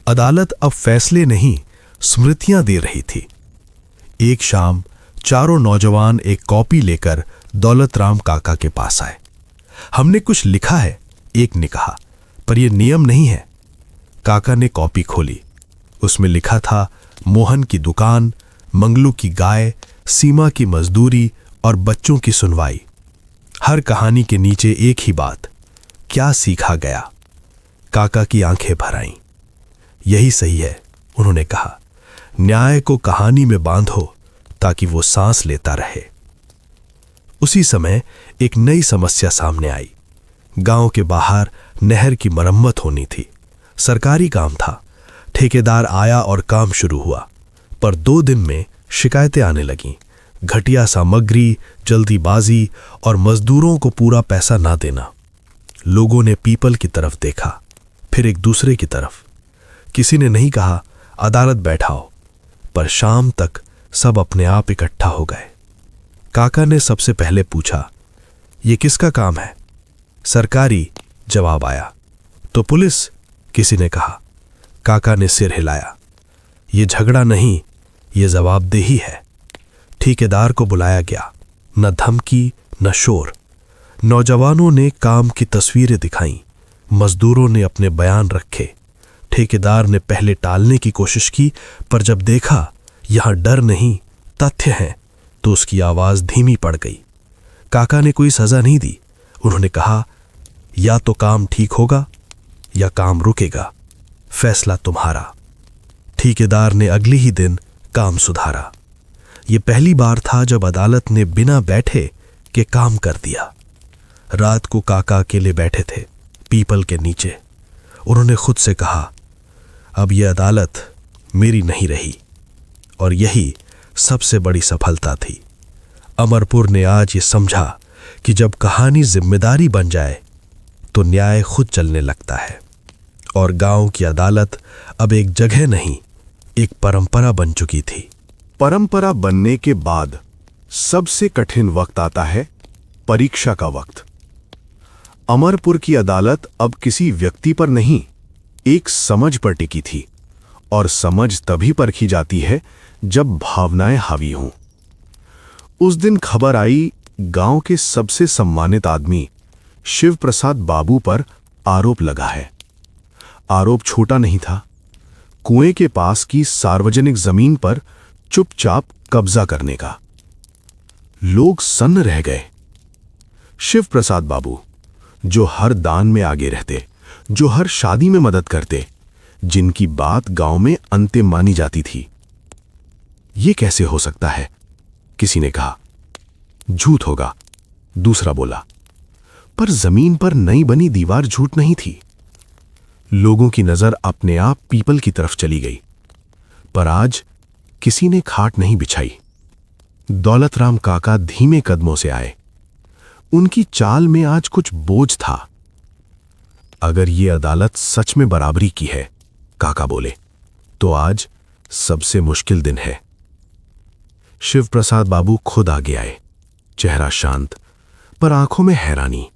अदालत अब फैसले नहीं, स्मृतियां दे रही थी। एक शाम चारों नौजवान एक कॉपी लेकर दौलत राम काका के पास आए। हमने कुछ लिखा है, एक ने कहा, पर यह नियम नहीं है। काका ने कॉपी खोली। उसमें लिखा था, मोहन की दुकान, मंगलू की गाय, सीमा की मजदूरी और बच्चों की सुनवाई। हर कहानी के नीचे एक ही बात, क्या सीखा गया। काका की आंखें भर आईं। यही सही है, उन्होंने कहा। न्याय को कहानी में बांधो ताकि वो सांस लेता रहे। उसी समय एक नई समस्या सामने आई। गांव के बाहर नहर की मरम्मत होनी थी। सरकारी काम था। ठेकेदार आया और काम शुरू हुआ, पर 2 दिन में शिकायतें आने लगीं। घटिया सामग्री, जल्दीबाजी और मजदूरों को पूरा पैसा ना देना। लोगों ने पीपल की तरफ देखा, फिर एक दूसरे की तरफ। किसी ने नहीं कहा अदालत बैठाओ, पर शाम तक सब अपने आप इकट्ठा हो गए। काका ने सबसे पहले पूछा, ये किसका काम है? सरकारी, जवाब आया। तो पुलिस? किसी ने कहा। काका ने सिर हिलाया। ये झगड़ा नहीं, ये जवाबदेही है। ठेकेदार को बुलाया गया। न धमकी न शोर। नौजवानों ने काम की तस्वीरें दिखाईं। मजदूरों ने अपने बयान रखे। ठेकेदार ने पहले टालने की कोशिश की, पर जब देखा यहां डर नहीं तथ्य है, तो उसकी आवाज धीमी पड़ गई। काका ने कोई सजा नहीं दी। उन्होंने कहा, या तो काम ठीक होगा या काम रुकेगा, फैसला तुम्हारा। ठेकेदार ने अगले ही दिन काम सुधारा। यह पहली बार था जब अदालत ने बिना बैठे के काम कर दिया। रात को काका अकेले बैठे थे पीपल के नीचे। उन्होंने खुद से कहा, अब यह अदालत मेरी नहीं रही। और यही सबसे बड़ी सफलता थी। अमरपुर ने आज ये समझा कि जब कहानी जिम्मेदारी बन जाए तो न्याय खुद चलने लगता है। और गांव की अदालत अब एक जगह नहीं, एक परंपरा बन चुकी थी। परंपरा बनने के बाद सबसे कठिन वक्त आता है, परीक्षा का वक्त। अमरपुर की अदालत अब किसी व्यक्ति पर नहीं, एक समझ पर टिकी थी। और समझ तभी परखी जाती है जब भावनाएं हावी हों। उस दिन खबर आई, गांव के सबसे सम्मानित आदमी शिव प्रसाद बाबू पर आरोप लगा है। आरोप छोटा नहीं था। कुएं के पास की सार्वजनिक जमीन पर चुपचाप कब्जा करने का। लोग सन्न रह गए। शिव प्रसाद बाबू, जो हर दान में आगे रहते, जो हर शादी में मदद करते, जिनकी बात गांव में अंतिम मानी जाती थी। ये कैसे हो सकता है? किसी ने कहा। झूठ होगा, दूसरा बोला। पर जमीन पर नई बनी दीवार झूठ नहीं थी। लोगों की नजर अपने आप पीपल की तरफ चली गई। पर आज किसी ने खाट नहीं बिछाई। दौलत राम काका धीमे कदमों से आए। उनकी चाल में आज कुछ बोझ था। अगर ये अदालत सच में बराबरी की है, काका बोले, तो आज सबसे मुश्किल दिन है। शिव प्रसाद बाबू खुद आगे आए। चेहरा शांत, पर आंखों में हैरानी।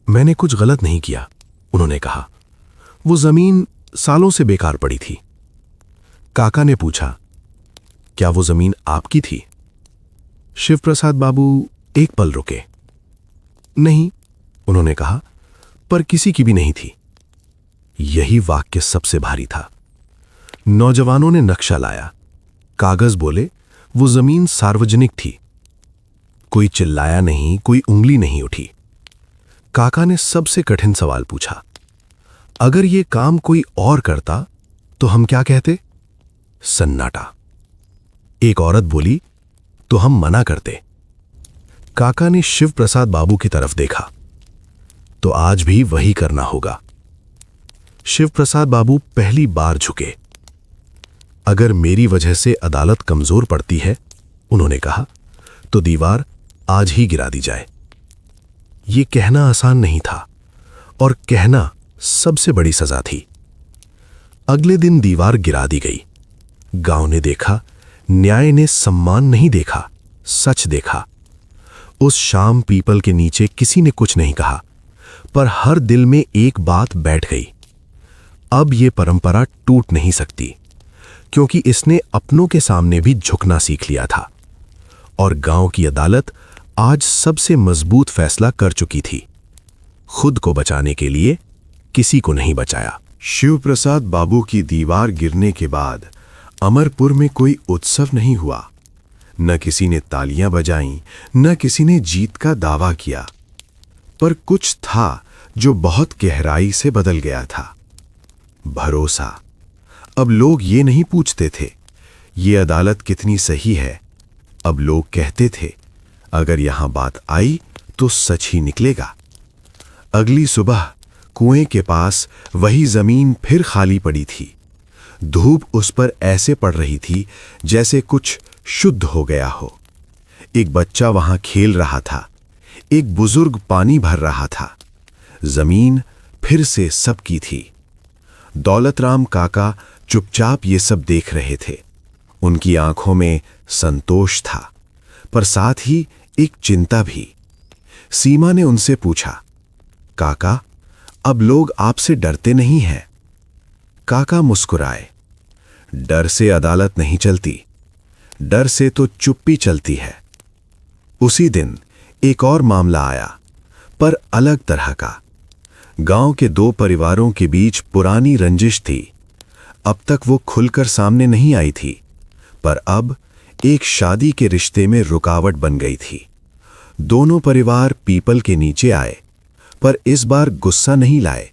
मैंने कुछ गलत नहीं किया, उन्होंने कहा। वो जमीन सालों से बेकार पड़ी थी। काका ने पूछा, क्या वो जमीन आपकी थी? शिव प्रसाद बाबू एक पल रुके। नहीं, उन्होंने कहा, पर किसी की भी नहीं थी। यही वाक्य सबसे भारी था। नौजवानों ने नक्शा लाया। कागज बोले, वो जमीन सार्वजनिक थी। कोई चिल्लाया नहीं, कोई उंगली नहीं उठी। काका ने सबसे कठिन सवाल पूछा, अगर ये काम कोई और करता तो हम क्या कहते? सन्नाटा। एक औरत बोली, तो हम मना करते। काका ने शिव प्रसाद बाबू की तरफ देखा। तो आज भी वही करना होगा। शिव प्रसाद बाबू पहली बार झुके। अगर मेरी वजह से अदालत कमजोर पड़ती है, उन्होंने कहा, तो दीवार आज ही गिरा दी जाए। ये कहना आसान नहीं था और कहना सबसे बड़ी सजा थी। अगले दिन दीवार गिरा दी गई। गांव ने देखा, न्याय ने सम्मान नहीं देखा, सच देखा। उस शाम पीपल के नीचे किसी ने कुछ नहीं कहा, पर हर दिल में एक बात बैठ गई। अब ये परंपरा टूट नहीं सकती, क्योंकि इसने अपनों के सामने भी झुकना सीख लिया था। और गांव की अदालत आज सबसे मजबूत फैसला कर चुकी थी। खुद को बचाने के लिए किसी को नहीं बचाया। शिव प्रसाद बाबू की दीवार गिरने के बाद अमरपुर में कोई उत्सव नहीं हुआ। न किसी ने तालियां बजाईं, न किसी ने जीत का दावा किया। पर कुछ था जो बहुत गहराई से बदल गया था। भरोसा। अब लोग ये नहीं पूछते थे, ये अदालत कितनी सही है। अब लोग कहते थे, अगर यहां बात आई तो सच ही निकलेगा। अगली सुबह कुएं के पास वही जमीन फिर खाली पड़ी थी। धूप उस पर ऐसे पड़ रही थी जैसे कुछ शुद्ध हो गया हो। एक बच्चा वहां खेल रहा था, एक बुजुर्ग पानी भर रहा था। जमीन फिर से सबकी थी। दौलतराम काका चुपचाप ये सब देख रहे थे। उनकी आंखों में संतोष था, पर साथ ही एक चिंता भी। सीमा ने उनसे पूछा, काका, अब लोग आपसे डरते नहीं हैं? काका मुस्कुराए। डर से अदालत नहीं चलती, डर से तो चुप्पी चलती है। उसी दिन एक और मामला आया, पर अलग तरह का। गांव के दो परिवारों के बीच पुरानी रंजिश थी। अब तक वो खुलकर सामने नहीं आई थी, पर अब एक शादी के रिश्ते में रुकावट बन गई थी। दोनों परिवार पीपल के नीचे आए, पर इस बार गुस्सा नहीं लाए,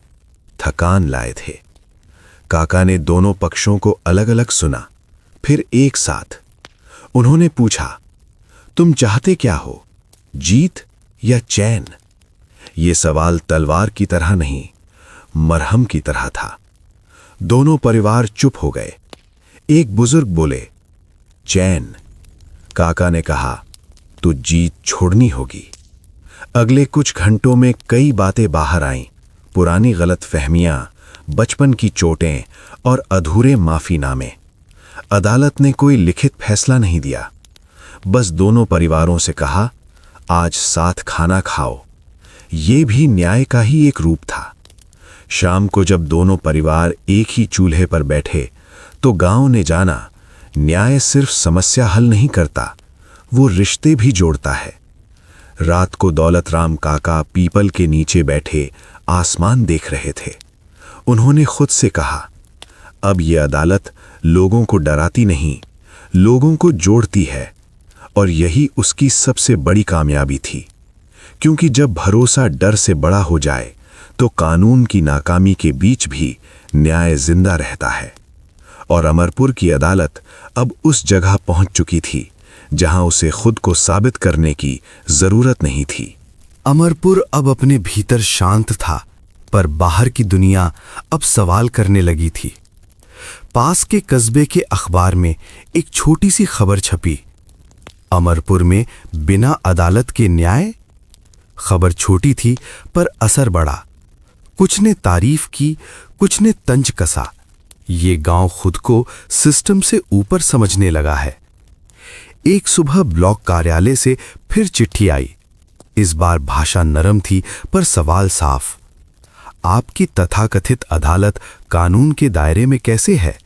थकान लाए थे। काका ने दोनों पक्षों को अलग अलग सुना, फिर एक साथ। उन्होंने पूछा, तुम चाहते क्या हो, जीत या चैन? ये सवाल तलवार की तरह नहीं, मरहम की तरह था। दोनों परिवार चुप हो गए। एक बुजुर्ग बोले, चैन। काका ने कहा, तो जीत छोड़नी होगी। अगले कुछ घंटों में कई बातें बाहर आईं। पुरानी गलतफहमियां, बचपन की चोटें और अधूरे माफीनामे। अदालत ने कोई लिखित फैसला नहीं दिया, बस दोनों परिवारों से कहा, आज साथ खाना खाओ। ये भी न्याय का ही एक रूप था। शाम को जब दोनों परिवार एक ही चूल्हे पर बैठे, तो गांव ने जाना, न्याय सिर्फ समस्या हल नहीं करता, वो रिश्ते भी जोड़ता है। रात को दौलतराम काका पीपल के नीचे बैठे आसमान देख रहे थे। उन्होंने खुद से कहा, अब ये अदालत लोगों को डराती नहीं, लोगों को जोड़ती है। और यही उसकी सबसे बड़ी कामयाबी थी, क्योंकि जब भरोसा डर से बड़ा हो जाए, तो कानून की नाकामी के बीच भी न्याय जिंदा रहता है। और अमरपुर की अदालत अब उस जगह पहुंच चुकी थी जहां उसे खुद को साबित करने की जरूरत नहीं थी। अमरपुर अब अपने भीतर शांत था, पर बाहर की दुनिया अब सवाल करने लगी थी। पास के कस्बे के अखबार में एक छोटी सी खबर छपी, अमरपुर में बिना अदालत के न्याय। खबर छोटी थी, पर असर बड़ा। कुछ ने तारीफ की, कुछ ने तंज कसा। ये गांव खुद को सिस्टम से ऊपर समझने लगा है। एक सुबह ब्लॉक कार्यालय से फिर चिट्ठी आई। इस बार भाषा नरम थी, पर सवाल साफ। आपकी तथाकथित अदालत कानून के दायरे में कैसे है?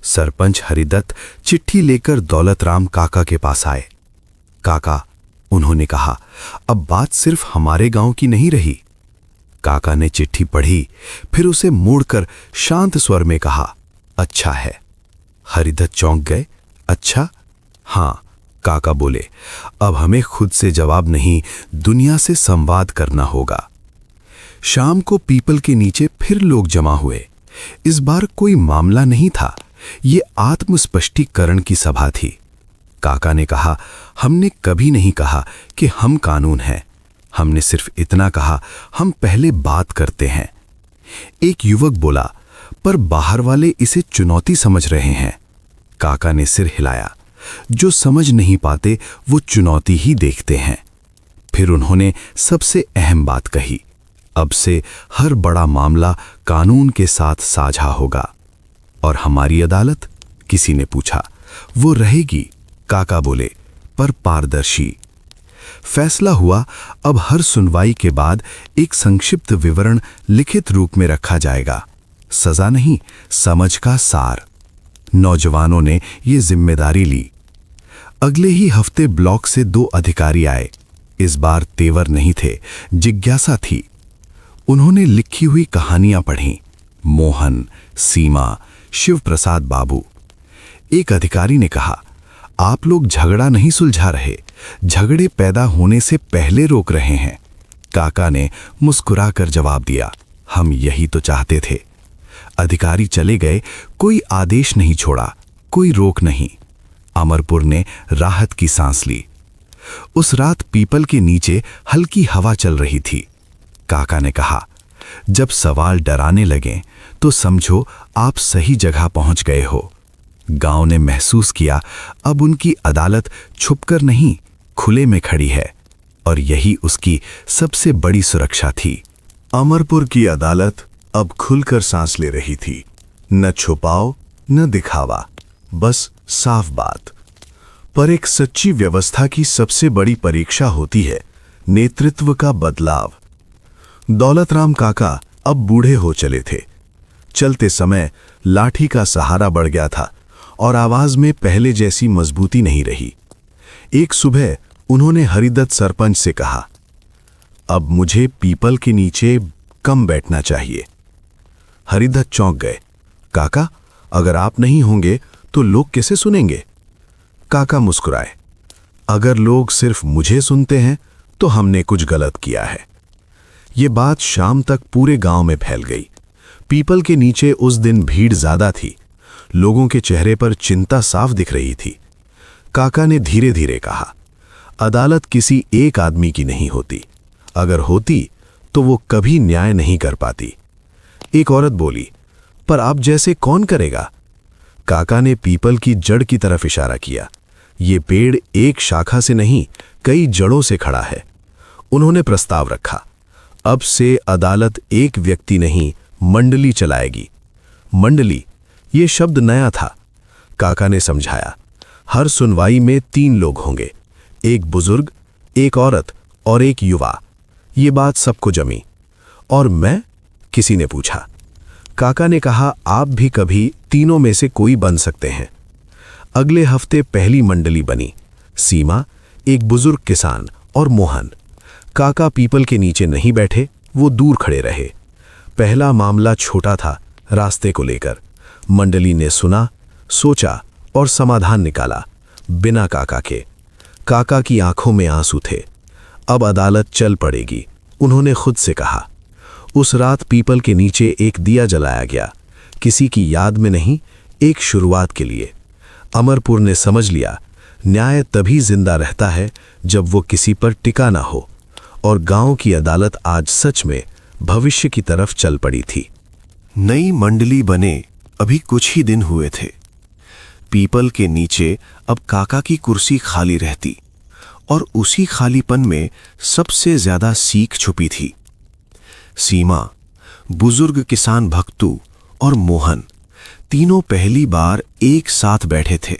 सरपंच हरिदत्त चिट्ठी लेकर दौलतराम काका के पास आए। काका, उन्होंने कहा, अब बात सिर्फ हमारे गांव की नहीं रही। काका ने चिट्ठी पढ़ी, फिर उसे मोड़कर शांत स्वर में कहा, अच्छा है। हरिदत्त चौंक गए। अच्छा? हाँ, काका बोले, अब हमें खुद से जवाब नहीं, दुनिया से संवाद करना होगा। शाम को पीपल के नीचे फिर लोग जमा हुए। इस बार कोई मामला नहीं था, ये आत्मस्पष्टीकरण की सभा थी। काका ने कहा, हमने कभी नहीं कहा कि हम कानून हैं। हमने सिर्फ इतना कहा, हम पहले बात करते हैं। एक युवक बोला, पर बाहर वाले इसे चुनौती समझ रहे हैं। काका ने सिर हिलाया। जो समझ नहीं पाते वो चुनौती ही देखते हैं। फिर उन्होंने सबसे अहम बात कही, अब से हर बड़ा मामला कानून के साथ साझा होगा। और हमारी अदालत? किसी ने पूछा। वो रहेगी, काका बोले, पर पारदर्शी। फैसला हुआ, अब हर सुनवाई के बाद एक संक्षिप्त विवरण लिखित रूप में रखा जाएगा। सजा नहीं, समझ का सार। नौजवानों ने ये जिम्मेदारी ली। अगले ही हफ्ते ब्लॉक से 2 अधिकारी आए। इस बार तेवर नहीं थे, जिज्ञासा थी। उन्होंने लिखी हुई कहानियां पढ़ीं। मोहन, सीमा, शिव प्रसाद बाबू। एक अधिकारी ने कहा, आप लोग झगड़ा नहीं सुलझा रहे, झगड़े पैदा होने से पहले रोक रहे हैं। काका ने मुस्कुराकर जवाब दिया, हम यही तो चाहते थे। अधिकारी चले गए, कोई आदेश नहीं छोड़ा, कोई रोक नहीं। अमरपुर ने राहत की सांस ली। उस रात पीपल के नीचे हल्की हवा चल रही थी। काका ने कहा, जब सवाल डराने लगे तो समझो आप सही जगह पहुंच गए हो। गांव ने महसूस किया, अब उनकी अदालत छुपकर नहीं, खुले में खड़ी है, और यही उसकी सबसे बड़ी सुरक्षा थी। अमरपुर की अदालत अब खुलकर सांस ले रही थी। न छुपाओ न दिखावा, बस साफ बात। पर एक सच्ची व्यवस्था की सबसे बड़ी परीक्षा होती है नेतृत्व का बदलाव। दौलतराम काका अब बूढ़े हो चले थे। चलते समय लाठी का सहारा बढ़ गया था और आवाज में पहले जैसी मजबूती नहीं रही। एक सुबह उन्होंने हरिदत्त सरपंच से कहा, अब मुझे पीपल के नीचे कम बैठना चाहिए। हरिदत्त चौंक गए। काका, अगर आप नहीं होंगे तो लोग कैसे सुनेंगे? काका मुस्कुराए, अगर लोग सिर्फ मुझे सुनते हैं तो हमने कुछ गलत किया है। ये बात शाम तक पूरे गांव में फैल गई। पीपल के नीचे उस दिन भीड़ ज्यादा थी। लोगों के चेहरे पर चिंता साफ दिख रही थी। काका ने धीरे धीरे कहा, अदालत किसी एक आदमी की नहीं होती। अगर होती तो वो कभी न्याय नहीं कर पाती। एक औरत बोली, पर आप जैसे कौन करेगा? काका ने पीपल की जड़ की तरफ इशारा किया। ये पेड़ एक शाखा से नहीं, कई जड़ों से खड़ा है। उन्होंने प्रस्ताव रखा, अब से अदालत एक व्यक्ति नहीं, मंडली चलाएगी। मंडली, ये शब्द नया था। काका ने समझाया, हर सुनवाई में 3 लोग होंगे, एक बुजुर्ग, एक औरत और एक युवा। ये बात सबको जमी। और मैं? किसी ने पूछा। काका ने कहा, आप भी कभी तीनों में से कोई बन सकते हैं। अगले हफ्ते पहली मंडली बनी। सीमा, एक बुजुर्ग किसान, और मोहन। काका पीपल के नीचे नहीं बैठे, वो दूर खड़े रहे। पहला मामला छोटा था, रास्ते को लेकर। मंडली ने सुना, सोचा और समाधान निकाला, बिना काका के। काका की आंखों में आंसू थे। अब अदालत चल पड़ेगी, उन्होंने खुद से कहा। उस रात पीपल के नीचे एक दिया जलाया गया, किसी की याद में नहीं, एक शुरुआत के लिए। अमरपुर ने समझ लिया, न्याय तभी जिंदा रहता है जब वो किसी पर टिका ना हो। और गांव की अदालत आज सच में भविष्य की तरफ चल पड़ी थी। नई मंडली बने अभी कुछ ही दिन हुए थे। पीपल के नीचे अब काका की कुर्सी खाली रहती, और उसी खालीपन में सबसे ज्यादा सीख छुपी थी। सीमा, बुजुर्ग किसान भक्तू और मोहन, तीनों पहली बार एक साथ बैठे थे।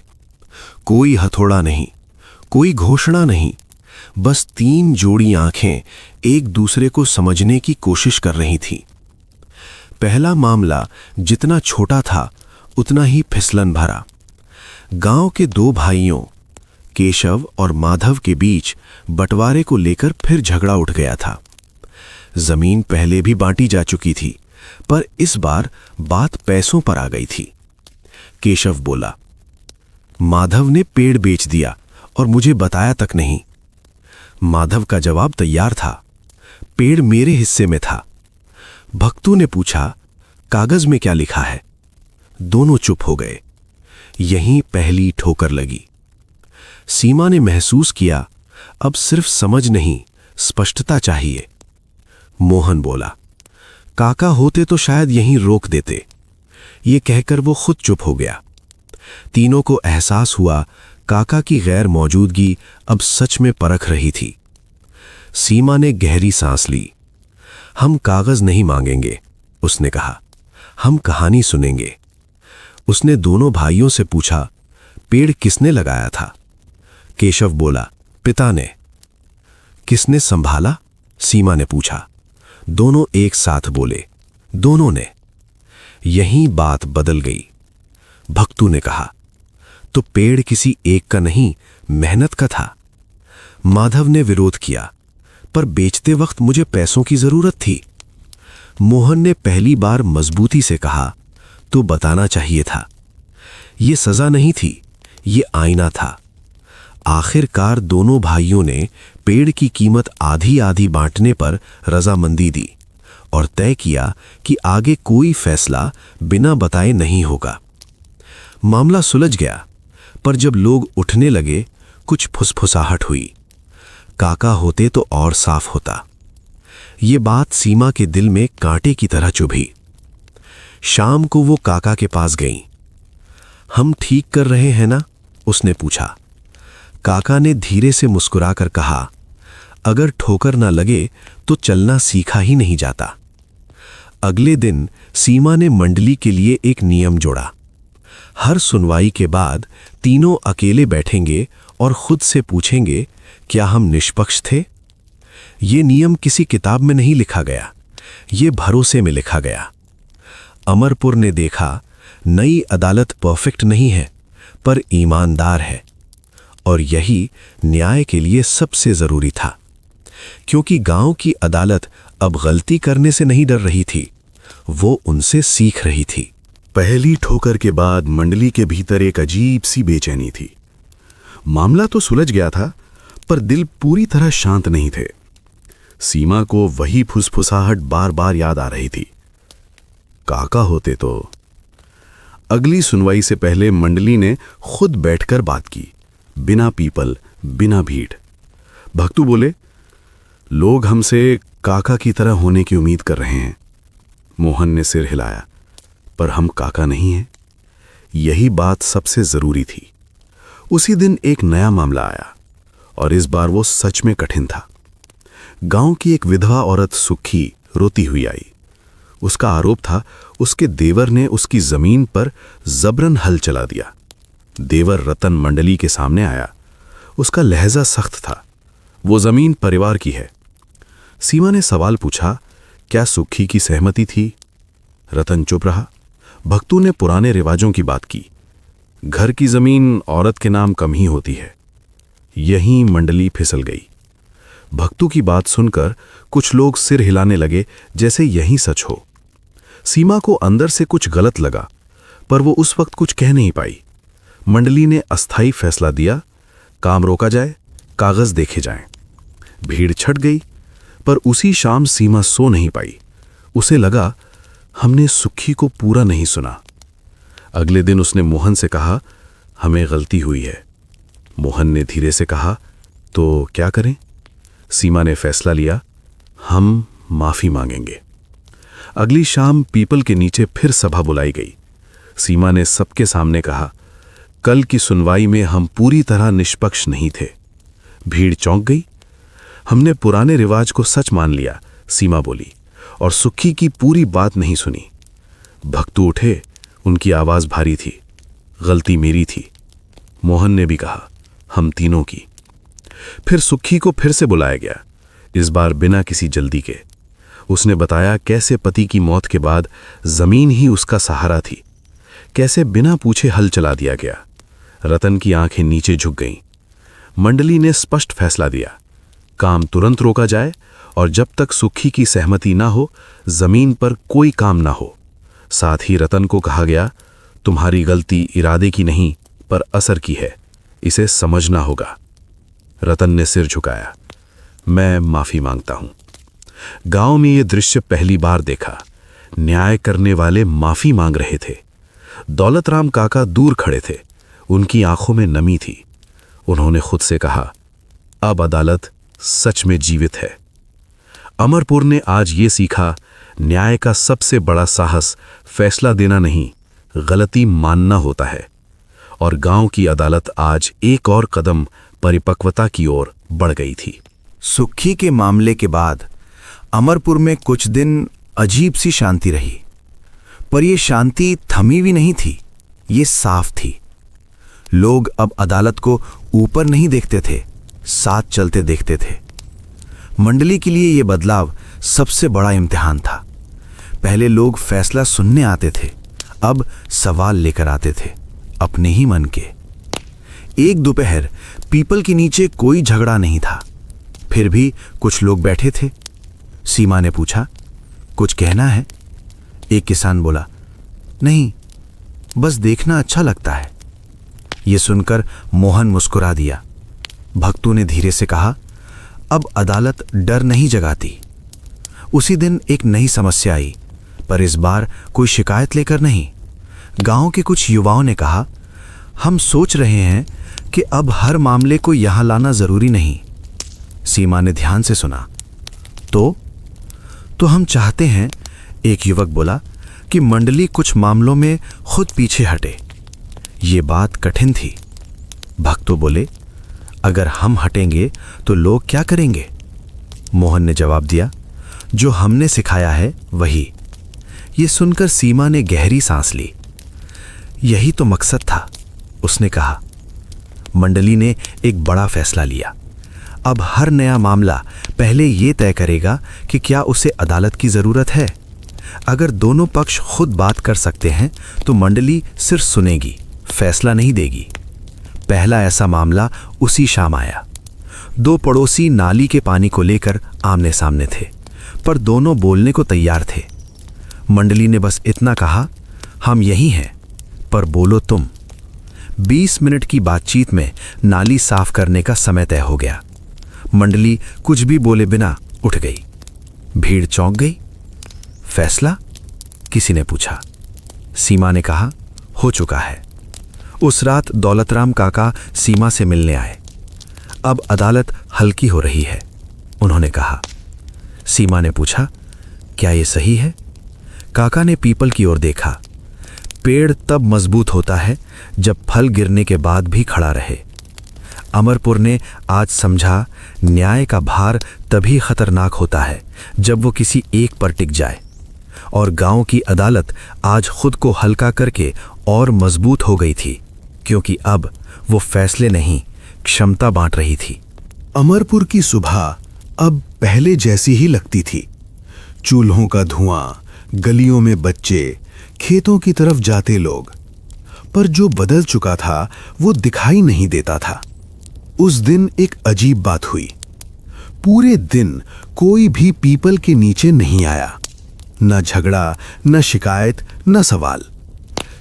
कोई हथौड़ा नहीं, कोई घोषणा नहीं, बस 3 जोड़ी आंखें एक दूसरे को समझने की कोशिश कर रही थीं। पहला मामला जितना छोटा था उतना ही फिसलन भरा। गांव के 2 भाइयों केशव और माधव के बीच बंटवारे को लेकर फिर झगड़ा उठ गया था। जमीन पहले भी बांटी जा चुकी थी, पर इस बार बात पैसों पर आ गई थी। केशव बोला, माधव ने पेड़ बेच दिया और मुझे बताया तक नहीं। माधव का जवाब तैयार था, पेड़ मेरे हिस्से में था। भक्तू ने पूछा, कागज में क्या लिखा है? दोनों चुप हो गए। यहीं पहली ठोकर लगी। सीमा ने महसूस किया, अब सिर्फ समझ नहीं, स्पष्टता चाहिए। मोहन बोला, काका होते तो शायद यहीं रोक देते। ये कहकर वो खुद चुप हो गया। तीनों को एहसास हुआ काका की गैर मौजूदगी अब सच में परख रही थी। सीमा ने गहरी सांस ली। हम कागज नहीं मांगेंगे, उसने कहा, हम कहानी सुनेंगे। उसने दोनों भाइयों से पूछा, पेड़ किसने लगाया था? केशव बोला, पिता ने। किसने संभाला? सीमा ने पूछा। दोनों एक साथ बोले, दोनों ने। यहीं बात बदल गई। भक्तू ने कहा, तो पेड़ किसी एक का नहीं, मेहनत का था। माधव ने विरोध किया, पर बेचते वक्त मुझे पैसों की जरूरत थी। मोहन ने पहली बार मजबूती से कहा, तो बताना चाहिए था। ये सजा नहीं थी, ये आईना था। आखिरकार दोनों भाइयों ने पेड़ की कीमत आधी आधी बांटने पर रजामंदी दी और तय किया कि आगे कोई फैसला बिना बताए नहीं होगा। मामला सुलझ गया, पर जब लोग उठने लगे कुछ फुसफुसाहट हुई। काका होते तो और साफ होता। ये बात सीमा के दिल में कांटे की तरह चुभी। शाम को वो काका के पास गई। हम ठीक कर रहे हैं ना? उसने पूछा। काका ने धीरे से मुस्कुराकर कहा, अगर ठोकर ना लगे तो चलना सीखा ही नहीं जाता। अगले दिन सीमा ने मंडली के लिए एक नियम जोड़ा। हर सुनवाई के बाद तीनों अकेले बैठेंगे और खुद से पूछेंगे, क्या हम निष्पक्ष थे? ये नियम किसी किताब में नहीं लिखा गया, ये भरोसे में लिखा गया। अमरपुर ने देखा, नई अदालत परफेक्ट नहीं है, पर ईमानदार है। और यही न्याय के लिए सबसे जरूरी था, क्योंकि गांव की अदालत अब गलती करने से नहीं डर रही थी, वो उनसे सीख रही थी। पहली ठोकर के बाद मंडली के भीतर एक अजीब सी बेचैनी थी। मामला तो सुलझ गया था, पर दिल पूरी तरह शांत नहीं थे। सीमा को वही फुसफुसाहट बार बार याद आ रही थी। काका होते तो। अगली सुनवाई से पहले मंडली ने खुद बैठकर बात की, बिना पीपल, बिना भीड़। भक्तू बोले, लोग हमसे काका की तरह होने की उम्मीद कर रहे हैं। मोहन ने सिर हिलाया, पर हम काका नहीं हैं। यही बात सबसे जरूरी थी। उसी दिन एक नया मामला आया, और इस बार वो सच में कठिन था। गांव की एक विधवा औरत सुखी रोती हुई आई। उसका आरोप था, उसके देवर ने उसकी जमीन पर जबरन हल चला दिया। देवर रतन मंडली के सामने आया। उसका लहजा सख्त था। वो जमीन परिवार की है। सीमा ने सवाल पूछा, क्या सुखी की सहमति थी? रतन चुप रहा। भक्तू ने पुराने रिवाजों की बात की। घर की जमीन औरत के नाम कम ही होती है। यहीं मंडली फिसल गई। भक्तू की बात सुनकर कुछ लोग सिर हिलाने लगे, जैसे यही सच हो। सीमा को अंदर से कुछ गलत लगा, पर वो उस वक्त कुछ कह नहीं पाई। मंडली ने अस्थाई फैसला दिया, काम रोका जाए, कागज देखे जाएं। भीड़ छट गई, पर उसी शाम सीमा सो नहीं पाई। उसे लगा, हमने सुखी को पूरा नहीं सुना। अगले दिन उसने मोहन से कहा, हमें गलती हुई है। मोहन ने धीरे से कहा, तो क्या करें? सीमा ने फैसला लिया, हम माफी मांगेंगे। अगली शाम पीपल के नीचे फिर सभा बुलाई गई। सीमा ने सबके सामने कहा, कल की सुनवाई में हम पूरी तरह निष्पक्ष नहीं थे। भीड़ चौंक गई। हमने पुराने रिवाज को सच मान लिया, सीमा बोली, और सुखी की पूरी बात नहीं सुनी। भक्तू उठे, उनकी आवाज भारी थी, गलती मेरी थी। मोहन ने भी कहा, हम तीनों की। फिर सुखी को फिर से बुलाया गया, इस बार बिना किसी जल्दी के। उसने बताया कैसे पति की मौत के बाद जमीन ही उसका सहारा थी, कैसे बिना पूछे हल चला दिया गया। रतन की आंखें नीचे झुक गईं। मंडली ने स्पष्ट फैसला दिया, काम तुरंत रोका जाए और जब तक सुखी की सहमति ना हो, जमीन पर कोई काम ना हो। साथ ही रतन को कहा गया, तुम्हारी गलती इरादे की नहीं पर असर की है, इसे समझना होगा। रतन ने सिर झुकाया, मैं माफी मांगता हूं। गांव में यह दृश्य पहली बार देखा। न्याय करने वाले माफी मांग रहे थे। दौलतराम काका दूर खड़े थे, उनकी आंखों में नमी थी। उन्होंने खुद से कहा, अब अदालत सच में जीवित है। अमरपुर ने आज ये सीखा, न्याय का सबसे बड़ा साहस फैसला देना नहीं, गलती मानना होता है। और गांव की अदालत आज एक और कदम परिपक्वता की ओर बढ़ गई थी। सुक्खी के मामले के बाद अमरपुर में कुछ दिन अजीब सी शांति रही, पर यह शांति थमी भी नहीं थी, ये साफ थी। लोग अब अदालत को ऊपर नहीं देखते थे, साथ चलते देखते थे। मंडली के लिए यह बदलाव सबसे बड़ा इम्तिहान था। पहले लोग फैसला सुनने आते थे, अब सवाल लेकर आते थे, अपने ही मन के। एक दोपहर पीपल के नीचे कोई झगड़ा नहीं था, फिर भी कुछ लोग बैठे थे। सीमा ने पूछा, कुछ कहना है? एक किसान बोला, नहीं, बस देखना अच्छा लगता है। यह सुनकर मोहन मुस्कुरा दिया। भक्तू ने धीरे से कहा, अब अदालत डर नहीं जगाती। उसी दिन एक नई समस्या आई, पर इस बार कोई शिकायत लेकर नहीं। गांव के कुछ युवाओं ने कहा, हम सोच रहे हैं कि अब हर मामले को यहां लाना जरूरी नहीं। सीमा ने ध्यान से सुना। तो हम चाहते हैं, एक युवक बोला, कि मंडली कुछ मामलों में खुद पीछे हटे। ये बात कठिन थी। भक्तों बोले, अगर हम हटेंगे तो लोग क्या करेंगे? मोहन ने जवाब दिया, जो हमने सिखाया है वही। ये सुनकर सीमा ने गहरी सांस ली। यही तो मकसद था, उसने कहा। मंडली ने एक बड़ा फैसला लिया। अब हर नया मामला पहले ये तय करेगा कि क्या उसे अदालत की जरूरत है। अगर दोनों पक्ष खुद बात कर सकते हैं तो मंडली सिर्फ सुनेगी, फैसला नहीं देगी। पहला ऐसा मामला उसी शाम आया। दो पड़ोसी नाली के पानी को लेकर आमने सामने थे, पर दोनों बोलने को तैयार थे। मंडली ने बस इतना कहा, हम यही हैं, पर बोलो तुम। 20 मिनट की बातचीत में नाली साफ करने का समय तय हो गया। मंडली कुछ भी बोले बिना उठ गई। भीड़ चौंक गई। फैसला? किसी ने पूछा। सीमा ने कहा, हो चुका है। उस रात दौलतराम काका सीमा से मिलने आए। अब अदालत हल्की हो रही है, उन्होंने कहा। सीमा ने पूछा, क्या यह सही है? काका ने पीपल की ओर देखा। पेड़ तब मजबूत होता है जब फल गिरने के बाद भी खड़ा रहे। अमरपुर ने आज समझा, न्याय का भार तभी खतरनाक होता है जब वो किसी एक पर टिक जाए। और गांव की अदालत आज खुद को हल्का करके और मजबूत हो गई थी, क्योंकि अब वो फैसले नहीं, क्षमता बांट रही थी। अमरपुर की सुबह अब पहले जैसी ही लगती थी। चूल्हों का धुआं, गलियों में बच्चे, खेतों की तरफ जाते लोग। पर जो बदल चुका था वो दिखाई नहीं देता था। उस दिन एक अजीब बात हुई। पूरे दिन कोई भी पीपल के नीचे नहीं आया। न झगड़ा, न शिकायत, न सवाल।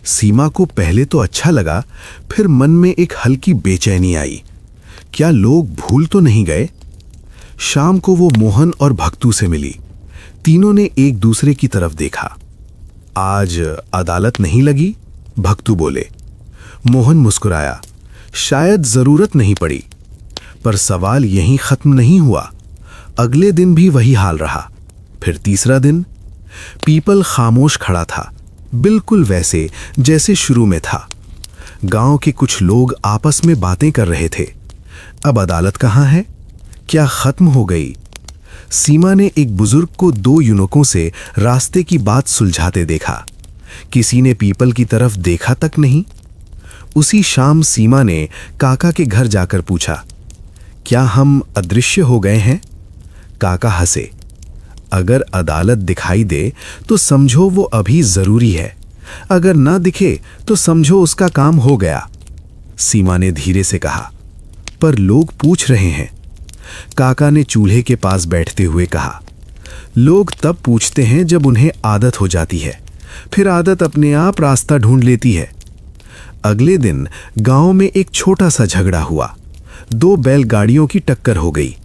सीमा को पहले तो अच्छा लगा, फिर मन में एक हल्की बेचैनी आई। क्या लोग भूल तो नहीं गए? शाम को वो मोहन और भक्तू से मिली। तीनों ने एक दूसरे की तरफ देखा। आज अदालत नहीं लगी? भक्तू बोले। मोहन मुस्कुराया। शायद जरूरत नहीं पड़ी। पर सवाल यहीं खत्म नहीं हुआ। अगले दिन भी वही हाल रहा। फिर तीसरा दिन। पीपल खामोश खड़ा था, बिल्कुल वैसे जैसे शुरू में था। गांव के कुछ लोग आपस में बातें कर रहे थे। अब अदालत कहाँ है? क्या खत्म हो गई? सीमा ने एक बुजुर्ग को दो युवकों से रास्ते की बात सुलझाते देखा। किसी ने पीपल की तरफ देखा तक नहीं। उसी शाम सीमा ने काका के घर जाकर पूछा, क्या हम अदृश्य हो गए हैं? काका हंसे। अगर अदालत दिखाई दे तो समझो वो अभी जरूरी है, अगर ना दिखे तो समझो उसका काम हो गया। सीमा ने धीरे से कहा, पर लोग पूछ रहे हैं। काका ने चूल्हे के पास बैठते हुए कहा, लोग तब पूछते हैं जब उन्हें आदत हो जाती है, फिर आदत अपने आप रास्ता ढूंढ लेती है। अगले दिन गांव में एक छोटा सा झगड़ा हुआ। दो बैलगाड़ियों की टक्कर हो गई।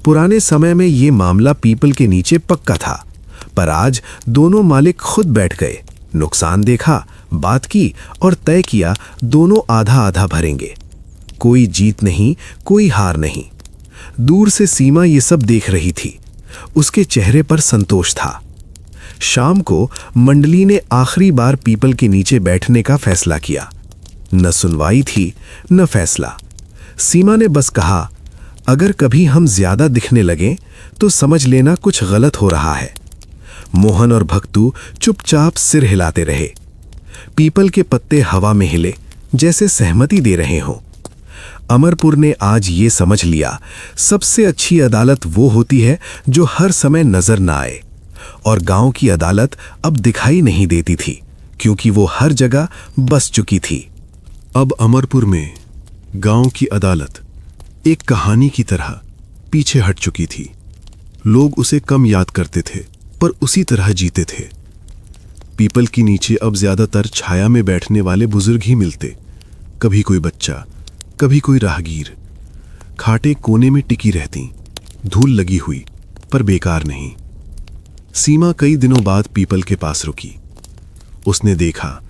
पुराने समय में ये मामला पीपल के नीचे पक्का था, पर आज दोनों मालिक खुद बैठ गए, नुकसान देखा, बात की और तय किया दोनों आधा आधा भरेंगे। कोई जीत नहीं, कोई हार नहीं। दूर से सीमा ये सब देख रही थी। उसके चेहरे पर संतोष था। शाम को मंडली ने आखिरी बार पीपल के नीचे बैठने का फैसला किया। न सुनवाई थी न फैसला। सीमा ने बस कहा, अगर कभी हम ज्यादा दिखने लगें तो समझ लेना कुछ गलत हो रहा है। मोहन और भक्तू चुपचाप सिर हिलाते रहे। पीपल के पत्ते हवा में हिले, जैसे सहमति दे रहे हों। अमरपुर ने आज ये समझ लिया, सबसे अच्छी अदालत वो होती है जो हर समय नजर ना आए। और गांव की अदालत अब दिखाई नहीं देती थी, क्योंकि वो हर जगह बस चुकी थी। अब अमरपुर में गांव की अदालत एक कहानी की तरह पीछे हट चुकी थी। लोग उसे कम याद करते थे, पर उसी तरह जीते थे। पीपल के नीचे अब ज्यादातर छाया में बैठने वाले बुजुर्ग ही मिलते। कभी कोई बच्चा, कभी कोई राहगीर। खाटे कोने में टिकी रहती, धूल लगी हुई, पर बेकार नहीं। सीमा कई दिनों बाद पीपल के पास रुकी। उसने देखा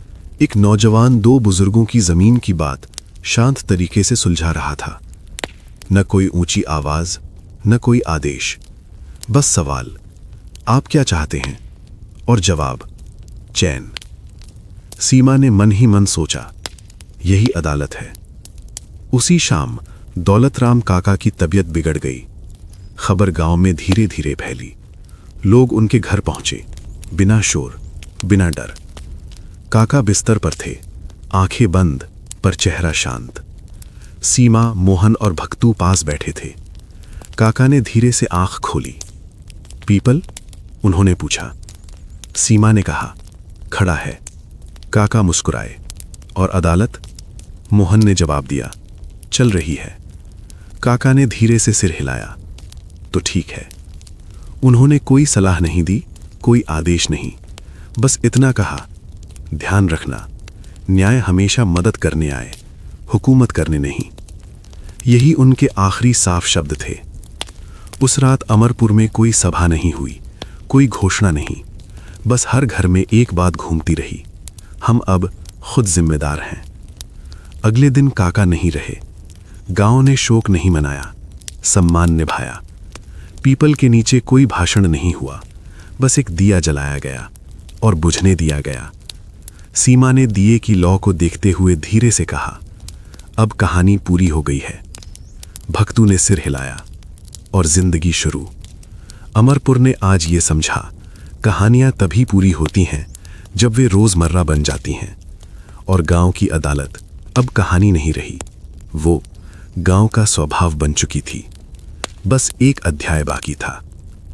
एक नौजवान दो बुजुर्गों की जमीन की बात शांत तरीके से सुलझा रहा था। न कोई ऊंची आवाज, न कोई आदेश, बस सवाल, आप क्या चाहते हैं? और जवाब, चैन। सीमा ने मन ही मन सोचा, यही अदालत है। उसी शाम दौलतराम काका की तबीयत बिगड़ गई। खबर गांव में धीरे धीरे फैली। लोग उनके घर पहुंचे, बिना शोर, बिना डर। काका बिस्तर पर थे, आंखें बंद पर चेहरा शांत। सीमा, मोहन और भक्तू पास बैठे थे। काका ने धीरे से आंख खोली। पीपल? उन्होंने पूछा। सीमा ने कहा, खड़ा है। काका मुस्कुराए। और अदालत? मोहन ने जवाब दिया, चल रही है। काका ने धीरे से सिर हिलाया। तो ठीक है। उन्होंने कोई सलाह नहीं दी, कोई आदेश नहीं, बस इतना कहा, ध्यान रखना, न्याय हमेशा मदद करने आए, हुकूमत करने नहीं। यही उनके आखिरी साफ शब्द थे। उस रात अमरपुर में कोई सभा नहीं हुई, कोई घोषणा नहीं, बस हर घर में एक बात घूमती रही, हम अब खुद जिम्मेदार हैं। अगले दिन काका नहीं रहे। गांव ने शोक नहीं मनाया, सम्मान निभाया। पीपल के नीचे कोई भाषण नहीं हुआ, बस एक दिया जलाया गया और बुझने दिया गया। सीमा ने दिए की लौ को देखते हुए धीरे से कहा, अब कहानी पूरी हो गई है। भक्तू ने सिर हिलाया। और जिंदगी शुरू। अमरपुर ने आज ये समझा, कहानियां तभी पूरी होती हैं जब वे रोजमर्रा बन जाती हैं। और गांव की अदालत अब कहानी नहीं रही, वो गांव का स्वभाव बन चुकी थी। बस एक अध्याय बाकी था।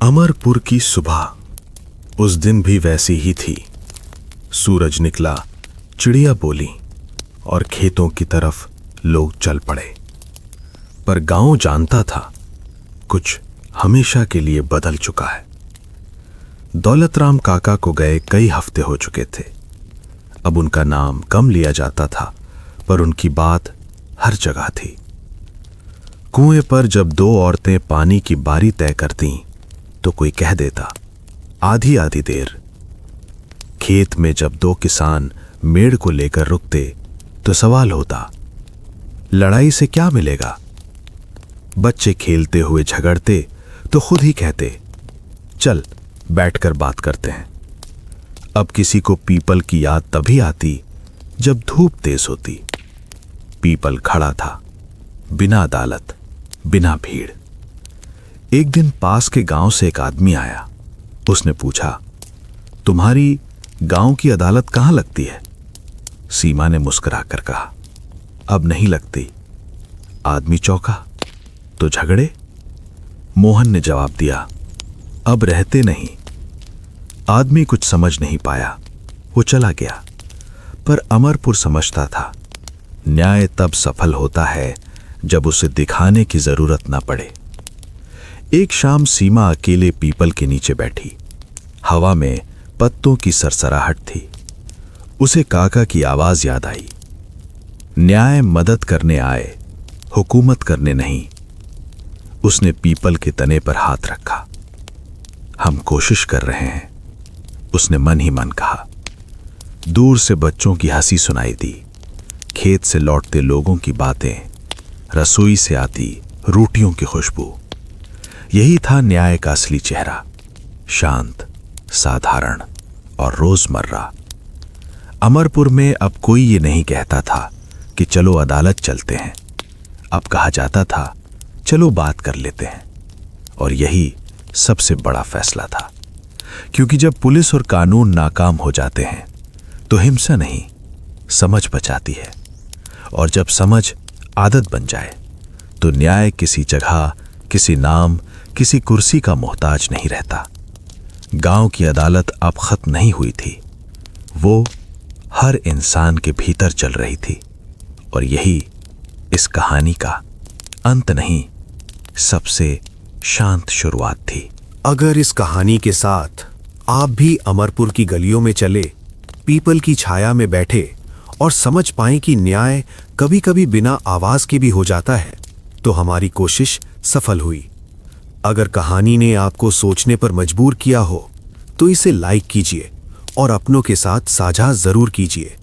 अमरपुर की सुबह उस दिन भी वैसी ही थी। सूरज निकला, चिड़िया बोली और खेतों की तरफ लोग चल पड़े। पर गांव जानता था कुछ हमेशा के लिए बदल चुका है। दौलतराम काका को गए कई हफ्ते हो चुके थे। अब उनका नाम कम लिया जाता था, पर उनकी बात हर जगह थी। कुएं पर जब दो औरतें पानी की बारी तय करतीं, तो कोई कह देता, आधी आधी देर। खेत में जब दो किसान मेड़ को लेकर रुकते, तो सवाल होता, लड़ाई से क्या मिलेगा? बच्चे खेलते हुए झगड़ते तो खुद ही कहते, चल बैठकर बात करते हैं। अब किसी को पीपल की याद तभी आती जब धूप तेज होती। पीपल खड़ा था, बिना अदालत, बिना भीड़। एक दिन पास के गांव से एक आदमी आया। उसने पूछा, तुम्हारी गांव की अदालत कहां लगती है? सीमा ने मुस्कुराकर कहा, अब नहीं लगती। आदमी चौंका, तो झगड़े? मोहन ने जवाब दिया, अब रहते नहीं। आदमी कुछ समझ नहीं पाया, वो चला गया। पर अमरपुर समझता था, न्याय तब सफल होता है जब उसे दिखाने की जरूरत न पड़े। एक शाम सीमा अकेले पीपल के नीचे बैठी। हवा में पत्तों की सरसराहट थी। उसे काका की आवाज याद आई, न्याय मदद करने आए, हुकूमत करने नहीं। उसने पीपल के तने पर हाथ रखा। हम कोशिश कर रहे हैं, उसने मन ही मन कहा। दूर से बच्चों की हंसी सुनाई दी, खेत से लौटते लोगों की बातें, रसोई से आती रोटियों की खुशबू। यही था न्याय का असली चेहरा, शांत, साधारण और रोजमर्रा। अमरपुर में अब कोई ये नहीं कहता था कि चलो अदालत चलते हैं। अब कहा जाता था चलो बात कर लेते हैं। और यही सबसे बड़ा फैसला था, क्योंकि जब पुलिस और कानून नाकाम हो जाते हैं तो हिंसा नहीं, समझ बचाती है। और जब समझ आदत बन जाए तो न्याय किसी जगह, किसी नाम, किसी कुर्सी का मोहताज नहीं रहता। गांव की अदालत अब खत्म नहीं हुई थी, वो हर इंसान के भीतर चल रही थी। और यही इस कहानी का अंत नहीं, सबसे शांत शुरुआत थी। अगर इस कहानी के साथ आप भी अमरपुर की गलियों में चले, पीपल की छाया में बैठे और समझ पाएं कि न्याय कभी कभी बिना आवाज के भी हो जाता है, तो हमारी कोशिश सफल हुई। अगर कहानी ने आपको सोचने पर मजबूर किया हो तो इसे लाइक कीजिए और अपनों के साथ साझा जरूर कीजिए।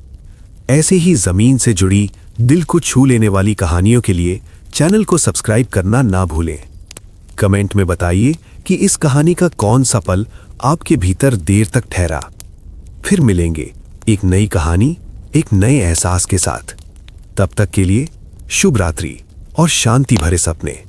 ऐसे ही जमीन से जुड़ी, दिल को छू लेने वाली कहानियों के लिए चैनल को सब्सक्राइब करना ना भूलें। कमेंट में बताइए कि इस कहानी का कौन सा पल आपके भीतर देर तक ठहरा। फिर मिलेंगे एक नई कहानी, एक नए एहसास के साथ। तब तक के लिए शुभ रात्रि और शांति भरे सपने।